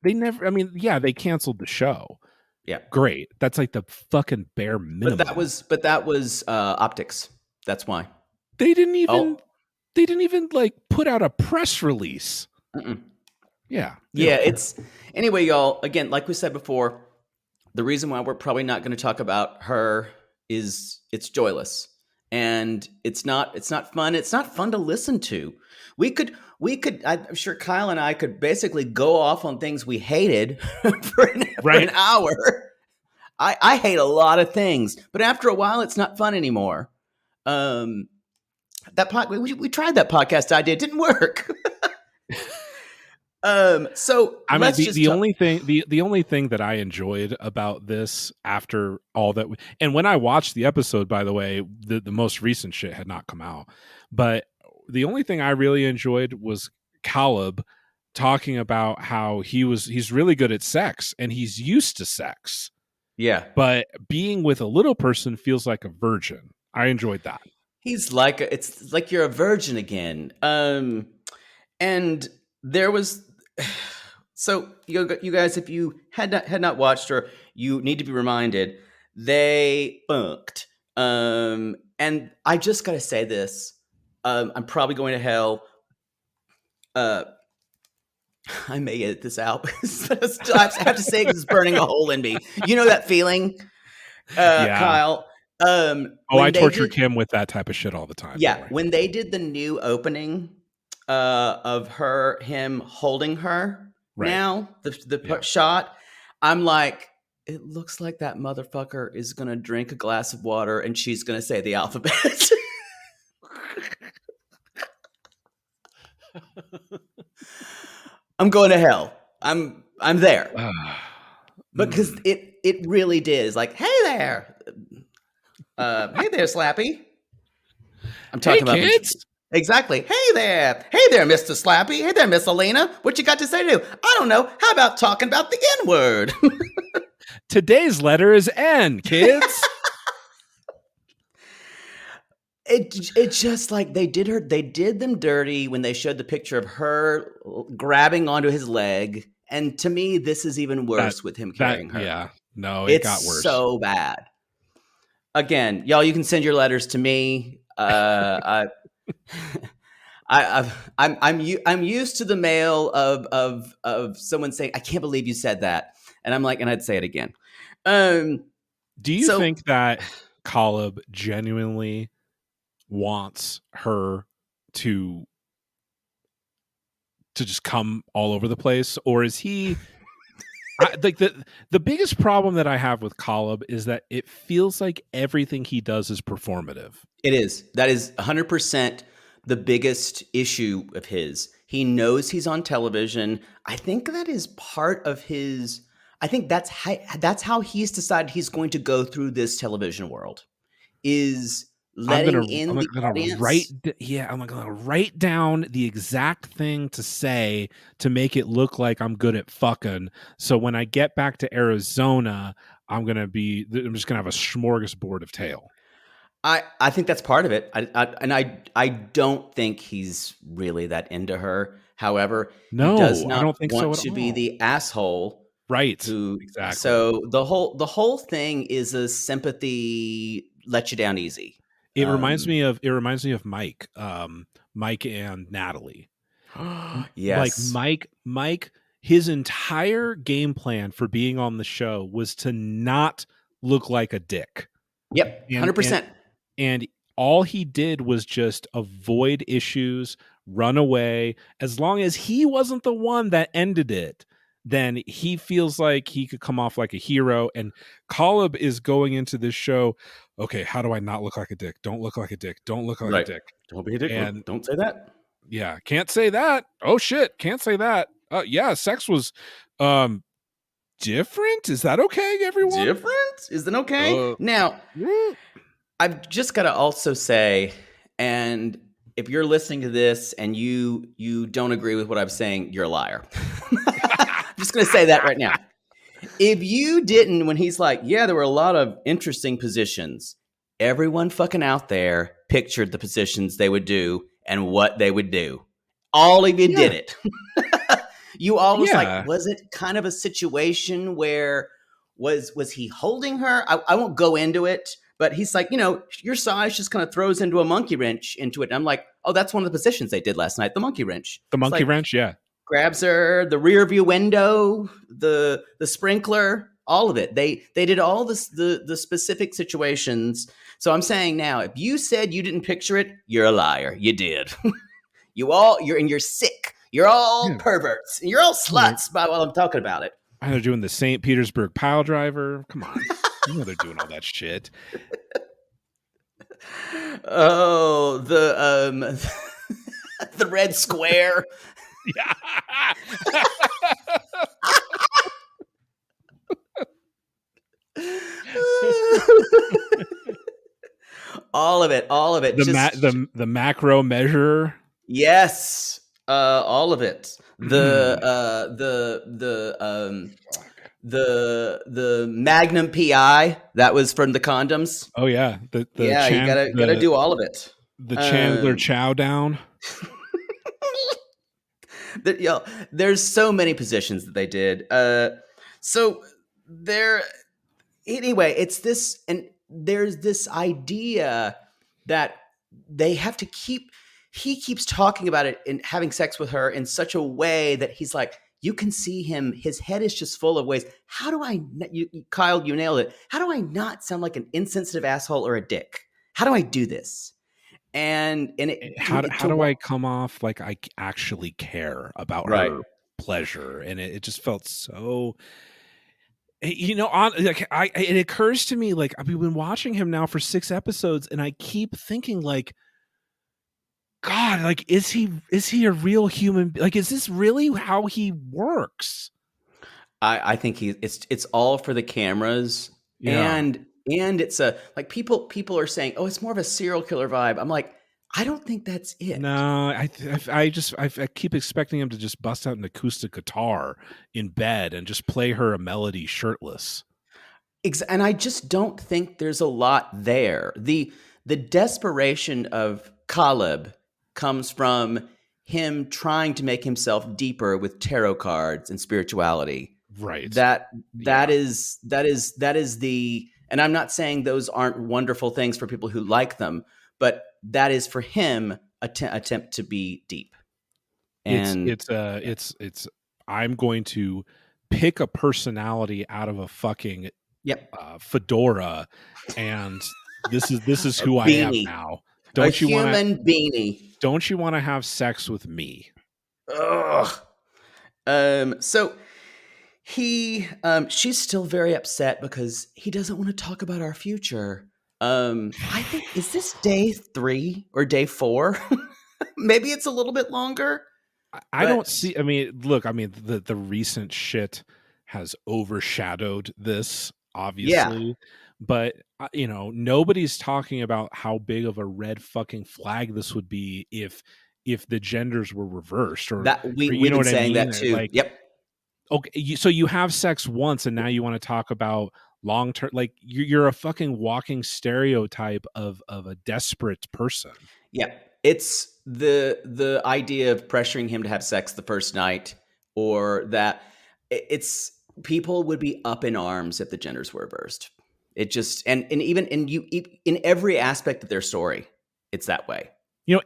They never. I mean, yeah, they canceled the show. Yeah, great. That's like the fucking bare minimum. But that was optics. That's why they didn't even. They didn't even like put out a press release. Mm-mm. Yeah. It's anyway, y'all. Again, like we said before, the reason why we're probably not going to talk about her is it's joyless, and it's not fun. It's not fun to listen to. We could. I'm sure Kyle and I could basically go off on things we hated for an hour. I hate a lot of things, but after a while, it's not fun anymore. We tried that podcast idea. It didn't work. So I mean, the only thing that I enjoyed about this after all that, and when I watched the episode, by the way, the most recent shit had not come out, but the only thing I really enjoyed was Caleb talking about how he's really good at sex and he's used to sex. Yeah. But being with a little person feels like a virgin. I enjoyed that. It's like you're a virgin again. And there was, so you guys, if you had not watched her, you need to be reminded they funked. And I just got to say this. I'm probably going to hell. I may edit this out. I have to say because it's burning a hole in me. You know that feeling, Kyle? I torture Kim with that type of shit all the time. Yeah, when they did the new opening of him holding her, now the shot, I'm like, it looks like that motherfucker is gonna drink a glass of water and she's gonna say the alphabet. I'm going to hell. I'm there. Because Mm. it really did. It's like, hey there. Hey there, Slappy. I'm Hey, talking about kids. exactly. Hey there, Mr. Slappy. Hey there, Miss Alina. What you got to say to? I don't know. How about talking about the N word? Today's letter is N, kids. It's just like they did them dirty when they showed the picture of her grabbing onto his leg. And to me, this is even worse with him carrying her. Yeah. No, it It's got worse. so bad. Again, y'all, you can send your letters to me. I'm used to the mail of someone saying, "I can't believe you said that," and I'm like, and I'd say it again. Do you think that Caleb genuinely wants her to just come all over the place, or is he? Like the biggest problem that I have with Caleb is that it feels like everything he does is performative. It is. That is 100% the biggest issue of his. He knows he's on television. I think that is part of his. I think that's how he's decided he's going to go through this television world. Is letting in the audience. I'm gonna write down the exact thing to say to make it look like I'm good at fucking. So when I get back to Arizona, I'm just gonna have a smorgasbord of tail. I think that's part of it. I don't think he's really that into her. However, no, he does not I don't think want so to at be all. the asshole. Right. Exactly. So the whole thing is a sympathy let you down easy. It reminds me of Mike, Mike and Natalie. Yes. Like Mike, his entire game plan for being on the show was to not look like a dick. Yep. 100%. And all he did was just avoid issues, run away. As long as he wasn't the one that ended it, then he feels like he could come off like a hero. And Caleb is going into this show, okay, how do I not look like a dick? Don't look like a dick. Don't look like a dick. Don't be a dick. And don't say that. Yeah, can't say that. Oh shit, can't say that. Yeah, sex was different. Is that okay, everyone? Different? Is that okay? Now, I've just got to also say, and if you're listening to this and you don't agree with what I'm saying, you're a liar. I'm just going to say that right now. If you didn't, when he's like, yeah, there were a lot of interesting positions, everyone fucking out there pictured the positions they would do and what they would do. All of you did it. You all was like, was it kind of a situation where was he holding her? I won't go into it, but he's like, your size just kind of throws into a monkey wrench into it. And I'm like, oh, that's one of the positions they did last night. The monkey wrench. The monkey wrench. Yeah. Grabs her, the rear view window, the sprinkler, all of it. They did all this, the specific situations. So I'm saying now, if you said you didn't picture it, you're a liar. You did. You're sick. You're all perverts. You're all sluts while I'm talking about it. They're doing the St. Petersburg pile driver. Come on. They're doing all that shit. Oh, the the red square. Yeah. all of it. The macro measure. Yes. All of it. The Magnum PI that was from the condoms. Oh yeah. You gotta do all of it. The Chandler chow down. There's so many positions that they did. So there. Anyway, it's this, and there's this idea that they have to keep. He keeps talking about it and having sex with her in such a way that he's like, you can see him. His head is just full of ways. How do I, Kyle, you nailed it. How do I not sound like an insensitive asshole or a dick? How do I do this? How do I come off like I actually care about her pleasure? And it just felt so, it occurs to me, like, I've been watching him now for 6 episodes and I keep thinking, like, God, like, is he a real human? Like, is this really how he works? I think it's all for the cameras, Yeah. and it's a like people are saying, oh, it's more of a serial killer vibe. I'm like, I don't think that's it. No, I keep expecting him to just bust out an acoustic guitar in bed and just play her a melody shirtless. And I just don't think there's a lot there. The desperation of Caleb comes from him trying to make himself deeper with tarot cards and spirituality. Right. That Yeah. is the, and I'm not saying those aren't wonderful things for people who like them, but that is for him attempt to be deep. And It's I'm going to pick a personality out of a fucking yep, fedora, and this is a who I am beanie, now. a human beanie. Don't you want to have sex with me? Ugh. So she's still very upset because he doesn't want to talk about our future. I think, is this day 3 or day 4? Maybe it's a little bit longer. I don't see. I mean, look. I mean, the recent shit has overshadowed this, obviously. But nobody's talking about how big of a red fucking flag this would be if the genders were reversed, or that we've been saying that too. Like, yep. Okay, so you have sex once, and now you want to talk about long term. Like, you're a fucking walking stereotype of a desperate person. Yeah, it's the idea of pressuring him to have sex the first night, or that it's people would be up in arms if the genders were reversed. It just and even in every aspect of their story, it's that way.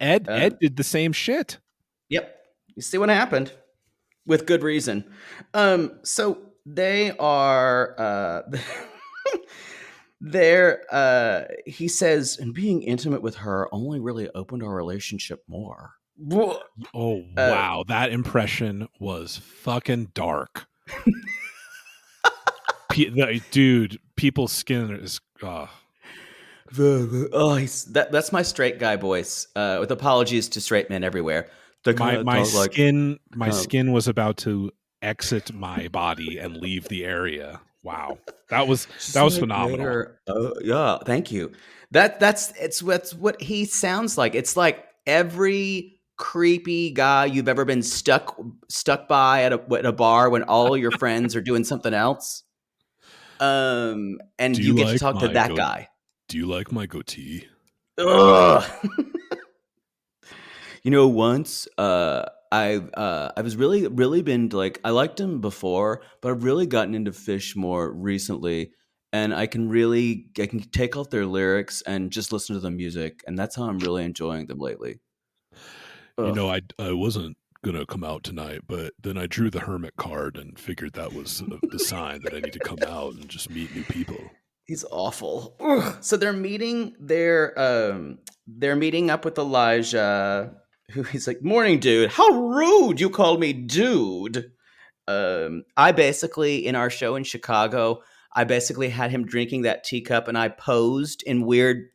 Ed did the same shit. Yep, you see what happened with good reason. So they are. He says, and being intimate with her only really opened our relationship more. Oh, wow. That impression was fucking dark. Dude, people's skin is... That's my straight guy voice, with apologies to straight men everywhere. My skin was about to exit my body and leave the area. Wow, that was phenomenal. Yeah, thank you. That's what he sounds like. It's like every creepy guy you've ever been stuck by at a bar when all your friends are doing something else. And you get to talk to that guy. Do you like my goatee? Ugh. Once I was really been like, I liked him before, but I've really gotten into Fish more recently, and I can take off their lyrics and just listen to the music, and that's how I'm really enjoying them lately. Ugh. I wasn't gonna come out tonight, but then I drew the hermit card and figured that was the sign that I need to come out and just meet new people. He's awful. Ugh. So they're meeting up with Elijah, who he's like, morning, dude. How rude you called me dude. I basically, in our show in Chicago, I basically had him drinking that teacup, and I posed in weird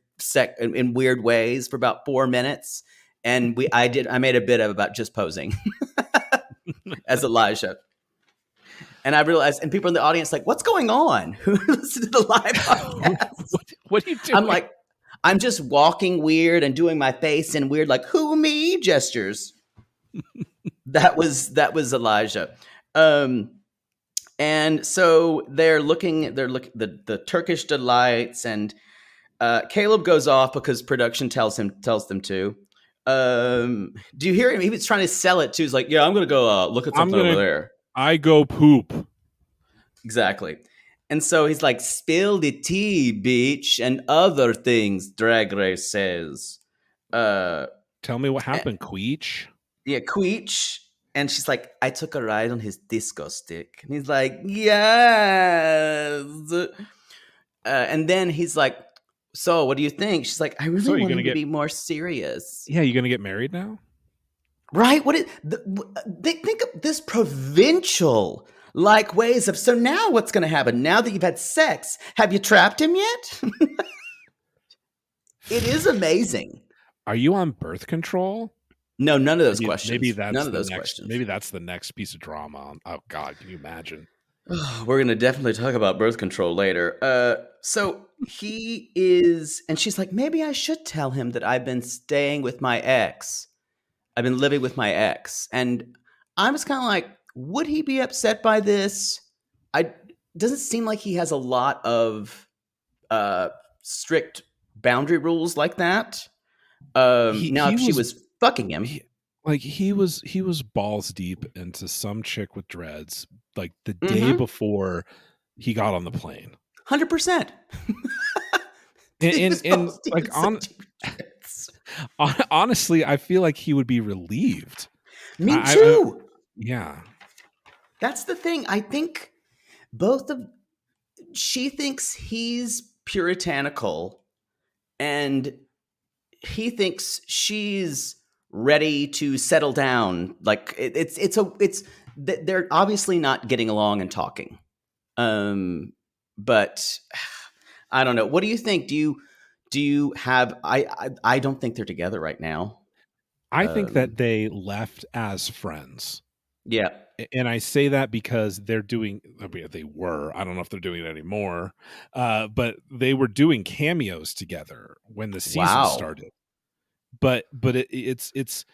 ways for about 4 minutes. And I made a bit about just posing as Elijah. And I realized, and people in the audience like, what's going on? Who listened to the live podcast? What are you doing? I'm like, I'm just walking weird and doing my face in weird, like, who me gestures. That was Elijah. And so they're looking the Turkish delights, and Caleb goes off because production tells them to. Do you hear him? He was trying to sell it too. He's like, yeah, I'm going to go look at something over there. I go poop. Exactly. And so he's like, spill the tea, bitch, and other things, Drag Race says. Tell me what happened, Queech. Yeah, Queech. And she's like, I took a ride on his disco stick. And he's like, yes. And then he's like, so what do you think? She's like, I really want him to be more serious. Yeah, you going to get married now? Right? Think of this provincial ways of, so now what's going to happen? Now that you've had sex, have you trapped him yet? It is amazing. Are you on birth control? No, none of those questions. Maybe that's none of those questions. Maybe that's the next piece of drama. Oh God, can you imagine? We're going to definitely talk about birth control later. So he is, and she's like, maybe I should tell him that I've been staying with my ex. I've been living with my ex. And I was kind of like, would he be upset by this? I doesn't seem like he has a lot of strict boundary rules like that. Now, if she was fucking him, he was balls deep into some chick with dreads like the day before he got on the plane. 100%. And like honestly, I feel like he would be relieved. Me too. Yeah. That's the thing. I think she thinks he's puritanical and he thinks she's ready to settle down. Like they're obviously not getting along and talking. But I don't know. What do you think? Do you have, I don't think they're together right now. I think that they left as friends. Yeah. And I say that because they were, I don't know if they're doing it anymore, but they were doing cameos together when the season started. But it's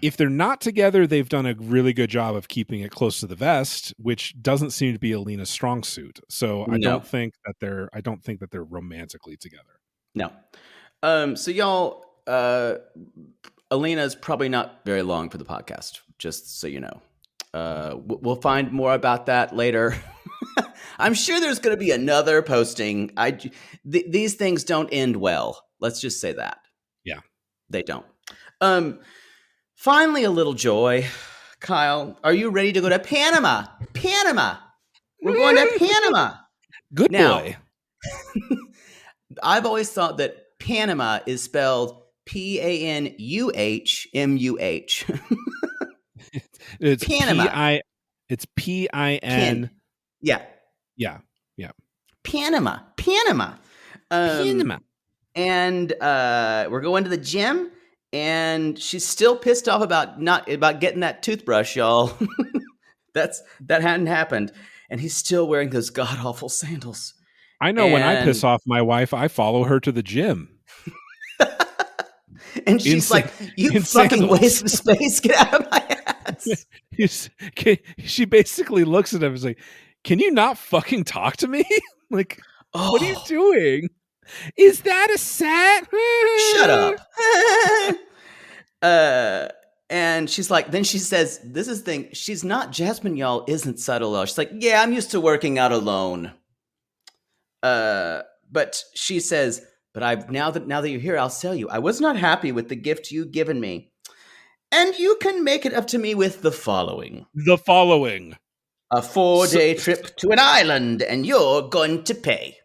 if they're not together, they've done a really good job of keeping it close to the vest, which doesn't seem to be Alina's strong suit. So I don't think that they're romantically together. No. So y'all, Alina's probably not very long for the podcast, just so you know. We'll find more about that later. I'm sure there's going to be another posting. These things don't end well. Let's just say that. Yeah, they don't. Finally, a little joy. Kyle, are you ready to go to Panama? Panama. We're going to Panama. Good boy. I've always thought that Panama is spelled Panuhmuh. It's Panama. It's PIN. Yeah. Panama. Panama. And we're going to the gym, and she's still pissed off about getting that toothbrush, y'all. that hadn't happened, and he's still wearing those god awful sandals. I know when I piss off my wife, I follow her to the gym. And she's like, you fucking waste of space. Get out of my ass. She basically looks at him and is like, can you not fucking talk to me? Like, what are you doing? Is that a set? Shut up. And she's like, then she says, she's not, Jasmine, y'all, isn't subtle though. She's like, yeah, I'm used to working out alone. But she says, but now that you're here, I'll tell you, I was not happy with the gift you've given me. And you can make it up to me with the following. A 4-day trip to an island, and you're going to pay.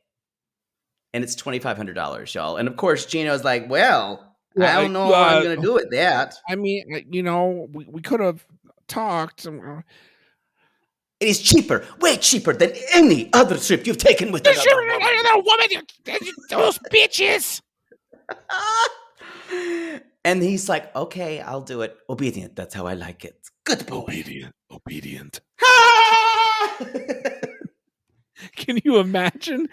And it's $2,500, y'all. And of course, Gino's like, well, I don't know how I'm going to do it that. I mean, we could have talked. It is cheaper, way cheaper than any other trip you've taken with another woman. Those bitches. And he's like, okay, I'll do it. Obedient. That's how I like it. Good boy. Obedient. Can you imagine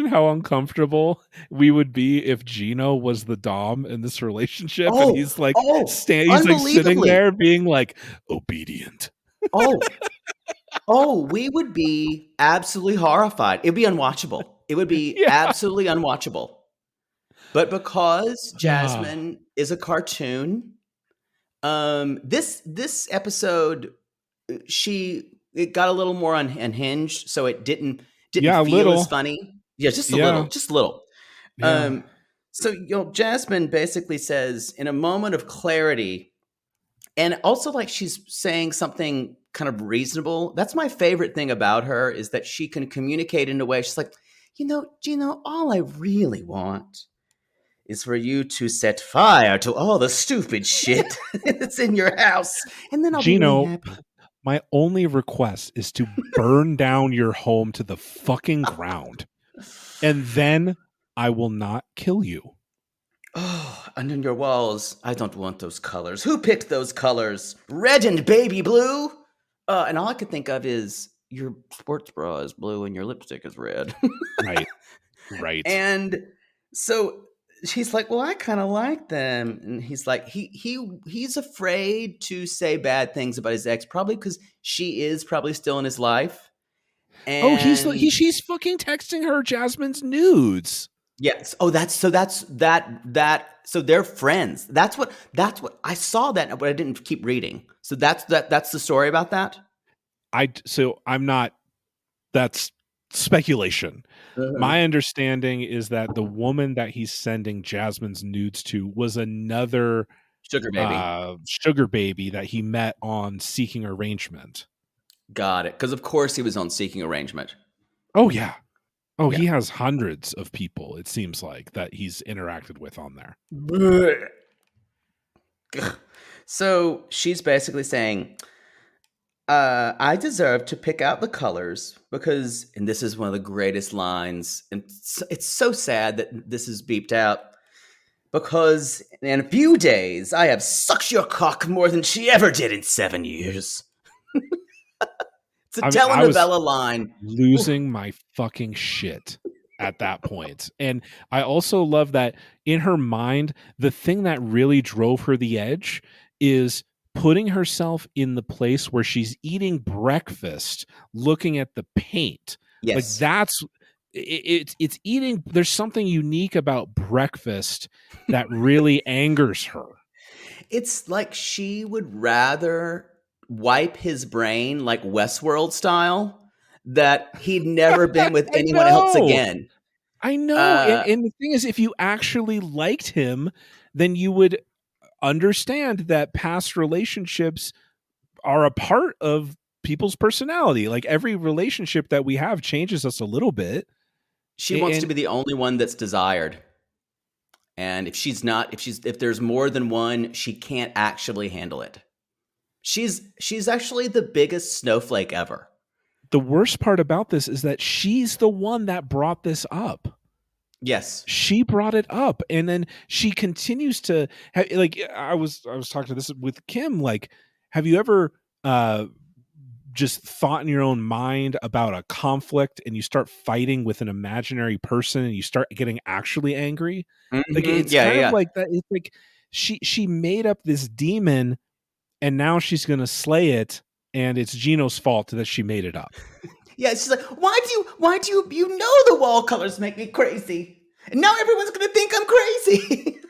how uncomfortable we would be if Gino was the dom in this relationship and he's like sitting there being like obedient. We would be absolutely horrified. It'd be unwatchable. It would be absolutely unwatchable. But because Jasmine is a cartoon, this episode, it got a little more unhinged, so it didn't feel as funny. Yeah, just a little. Yeah. So Jasmine basically says, in a moment of clarity, and also like she's saying something kind of reasonable. That's my favorite thing about her, is that she can communicate in a way. She's like, Gino, all I really want is for you to set fire to all the stupid shit that's in your house, and then I'll be really happy. My only request is to burn down your home to the fucking ground, and then I will not kill you. Oh, and in your walls, I don't want those colors. Who picked those colors? Red and baby blue? And all I could think of is your sports bra is blue and your lipstick is red. Right. Right. And so she's like, well, I kind of like them. And he's like, he's afraid to say bad things about his ex, probably because she is probably still in his life. Oh, And she's fucking texting her Jasmine's nudes. yes. Oh, so they're friends. That's what I saw that, but I didn't keep reading. So that's the story about that. That's speculation. Uh-huh. My understanding is that the woman that he's sending Jasmine's nudes to was another sugar baby that he met on Seeking Arrangement. Got it. Because of course he was on Seeking Arrangement. Oh yeah. Oh, Yeah. he has hundreds of people, it seems like, that he's interacted with on there. So she's basically saying, I deserve to pick out the colors because, and this is one of the greatest lines, and it's so sad that this is beeped out, because in a few days I have sucked your cock more than she ever did in 7 years. It's a telenovela line. Losing my fucking shit at that point. And I also love that in her mind, the thing that really drove her the edge is putting herself in the place where she's eating breakfast, looking at the paint. Yes. Like that's it's eating. There's something unique about breakfast that really angers her. It's like she would rather wipe his brain like Westworld style, that he'd never been with anyone else again. I know. And the thing is, if you actually liked him, then you would understand that past relationships are a part of people's personality. Like every relationship that we have changes us a little bit. She wants to be the only one that's desired. And if there's more than one, she can't actually handle it. She's actually the biggest snowflake ever. The worst part about this is that she's the one that brought this up. Yes. She brought it up, and then she continues to like, I was talking to this with Kim, like, have you ever just thought in your own mind about a conflict and you start fighting with an imaginary person and you start getting actually angry? Mm-hmm. Like it's kind of like that. It's like she made up this demon and now she's going to slay it, and it's Gino's fault that she made it up. Yeah, she's like, why do you know the wall colors make me crazy? And now everyone's going to think I'm crazy.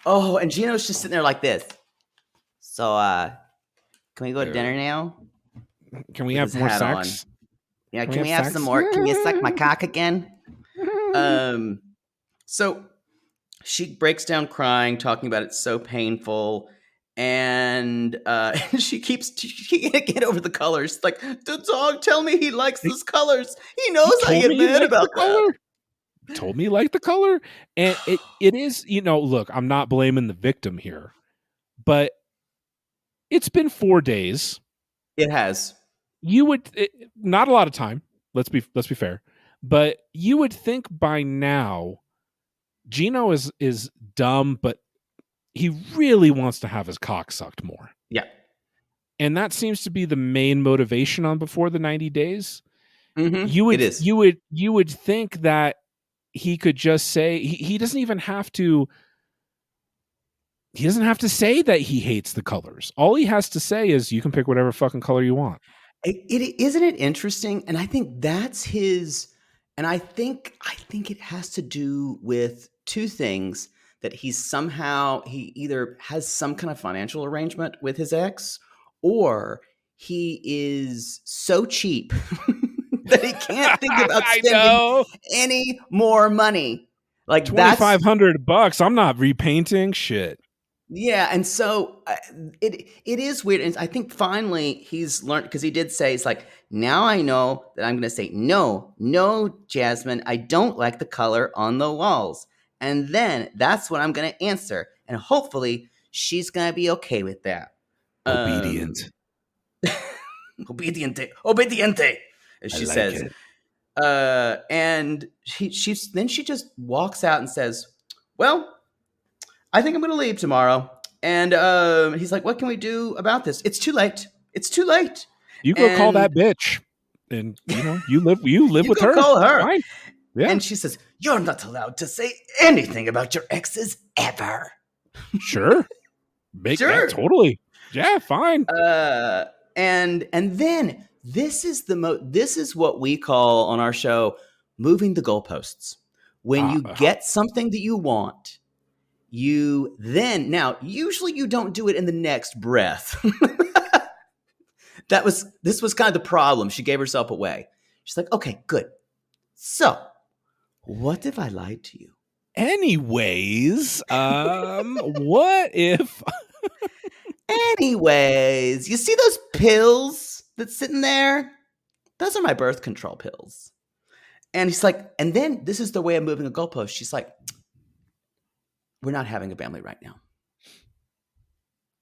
Oh, and Gino's just sitting there like this. So, can we go to dinner now? Can we have more sex? On. Yeah, can we have some more? Can you suck my cock again? So she breaks down crying, talking about it's so painful. And she can't get over the colors. Like, the dog tell me he likes those colors. He knows I get mad about that. Told me he liked the color. And it is, look, I'm not blaming the victim here, but it's been 4 days. It has. Not a lot of time. Let's be fair, but you would think by now Gino is dumb, but he really wants to have his cock sucked more. Yeah. And that seems to be the main motivation on Before the 90 Days. Mm-hmm. You would think that he could just say, he doesn't even have to, he doesn't have to say that he hates the colors. All he has to say is, you can pick whatever fucking color you want. Isn't it interesting? And I think that's his, and I think it has to do with two things. That he either has some kind of financial arrangement with his ex, or he is so cheap that he can't think about spending any more money. Like $2,500. I'm not repainting shit. Yeah, and so it is weird. And I think finally he's learned, because he did say, it's like, now I know that I'm going to say, no, Jasmine, I don't like the color on the walls. And then that's what I'm going to answer. And hopefully she's going to be okay with that. Obedient. Obediente, as she says. And she just walks out and says, well, I think I'm going to leave tomorrow. And he's like, what can we do about this? It's too late. You go call And that bitch, and you live you with go her. call her. Fine. Yeah, And she says, "You're not allowed to say anything about your exes ever." sure. Make that Sure. totally. Yeah, fine. And then this is what we call on our show moving the goalposts. When you get something that you want, you then now usually you don't do it in the next breath. This was kind of the problem. She gave herself away. She's like, "Okay, good. So, what if I lied to you?" Anyways, what if? Anyways, you see those pills that's sitting there? Those are my birth control pills. And he's like, and then this is the way of moving a goalpost. She's like, "We're not having a family right now."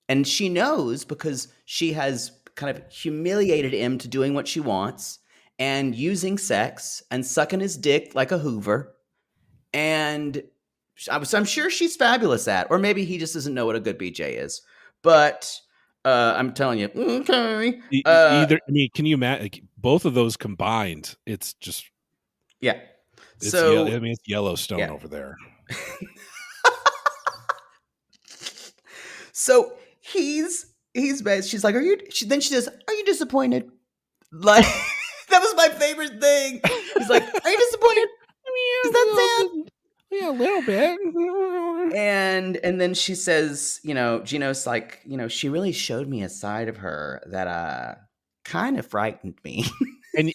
And she knows because she has kind of humiliated him to doing what she wants and using sex and sucking his dick like a Hoover. And I'm sure she's fabulous at, or maybe he just doesn't know what a good BJ is. But I'm telling you, okay. Either, I mean, can you imagine both of those combined? It's just, Yeah. it's So it's Yellowstone yeah. over there. So she's like, then she says, "Are you disappointed?" Like, that was my favorite thing. He's like, "Are you disappointed? Is that sad?" Yeah, a little bit. And then she says, Gino's like, "She really showed me a side of her that kind of frightened me." And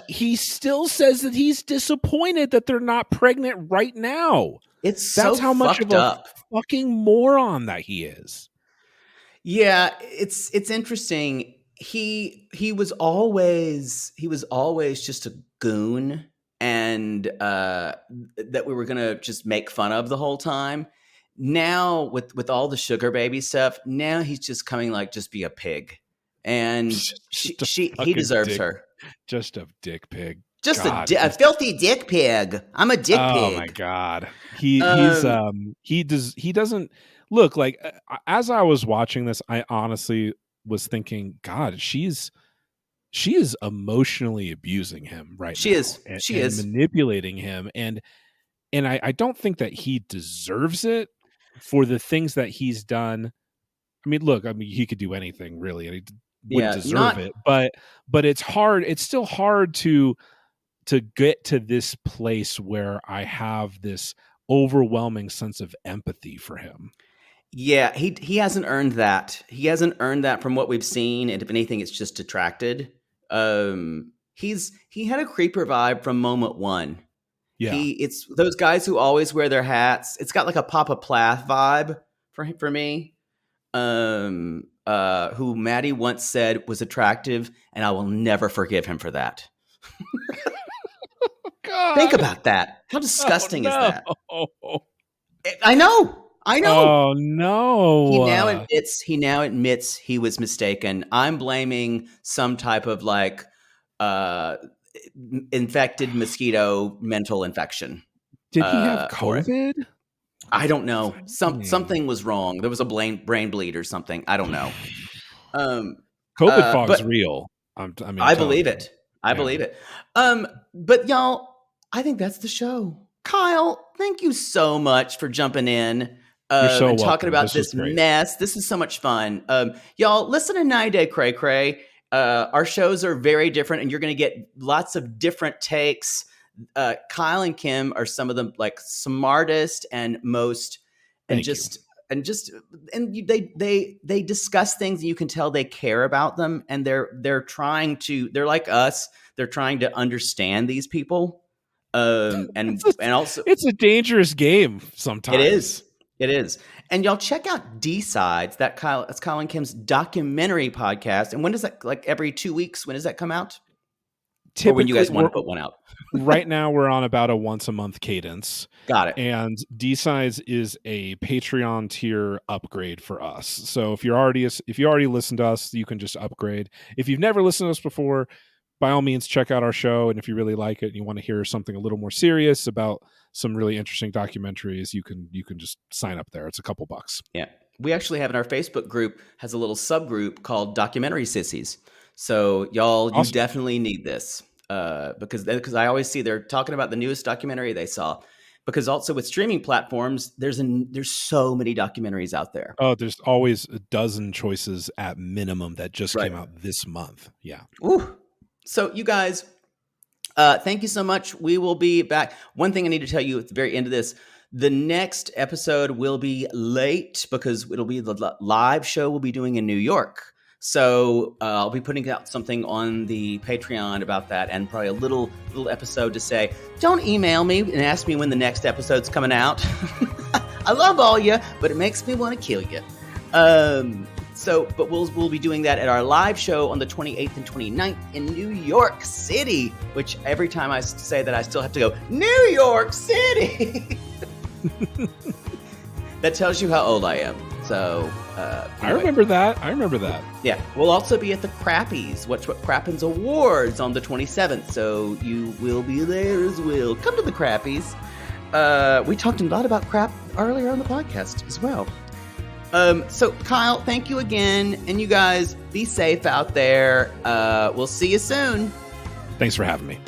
he still says that he's disappointed that they're not pregnant right now. It's That's so how much fucked of a up. fucking moron that he is. Yeah, it's interesting. He was always just a goon, and that we were gonna just make fun of the whole time. Now with all the sugar baby stuff, now he's just coming like just be a pig, and he deserves her. Just a dick pig. Just God, a filthy dick pig. I'm a dick pig. Oh my God. He doesn't look like, as I was watching this, I honestly was thinking, God, she is emotionally abusing him right now. She is manipulating him. And I don't think that he deserves it for the things that he's done. I mean, look, he could do anything really, and he wouldn't deserve it. But it's hard. It's still hard to get to this place where I have this overwhelming sense of empathy for him. Yeah, he hasn't earned that. He hasn't earned that from what we've seen, and if anything, it's just detracted. He had a creeper vibe from moment one. Yeah, it's those guys who always wear their hats. It's got like a Papa Plath vibe for me. Who Maddie once said was attractive, and I will never forgive him for that. God. Think about that. How disgusting is that? I know. Oh no. He now admits he was mistaken. I'm blaming some type of like infected mosquito mental infection. Did he have COVID? I don't know. Something was wrong. There was a brain bleed or something. I don't know. COVID fog is real. I believe it. I believe it. But y'all, I think that's the show. Kyle, thank you so much for jumping in and talking about this mess. This is so much fun. Y'all, listen to 90 Day Cray Cray. Our shows are very different, and you're going to get lots of different takes. Kyle and Kim are some of the like smartest and most, and they discuss things, and you can tell they care about them, and they're like us. They're trying to understand these people. And also it's a dangerous game sometimes. It is. And y'all check out D-Sides, that's Kyle and Kim's documentary podcast. And when does that, like every 2 weeks, when does that come out? Or when you guys want to put one out? Right now we're on about a once a month cadence. Got it. And D-Sides is a Patreon tier upgrade for us. So if you already listened to us, you can just upgrade. If you've never listened to us before, by all means, check out our show. And if you really like it and you want to hear something a little more serious about some really interesting documentaries, you can just sign up there. It's a couple bucks. Yeah. We actually have in our Facebook group has a little subgroup called Documentary Sissies. So y'all, you Awesome. definitely need this because I always see they're talking about the newest documentary they saw. Because also with streaming platforms, there's so many documentaries out there. Oh, there's always a dozen choices at minimum that just Right. came out this month. Yeah. Ooh. So you guys, thank you so much. We will be back. One thing I need to tell you at the very end of this, the next episode will be late because it'll be the live show we'll be doing in New York. So I'll be putting out something on the Patreon about that, and probably a little episode to say, don't email me and ask me when the next episode's coming out. I love all you, but it makes me want to kill you. But we'll be doing that at our live show on the 28th and 29th in New York City, which every time I say that I still have to go, New York City. That tells you how old I am. So anyway. I remember that. Yeah. We'll also be at the Crappies, What Crappens Awards on the 27th. So you will be there as well. Come to the Crappies. We talked a lot about crap earlier on the podcast as well. So Kyle, thank you again. And you guys be safe out there. We'll see you soon. Thanks for having me.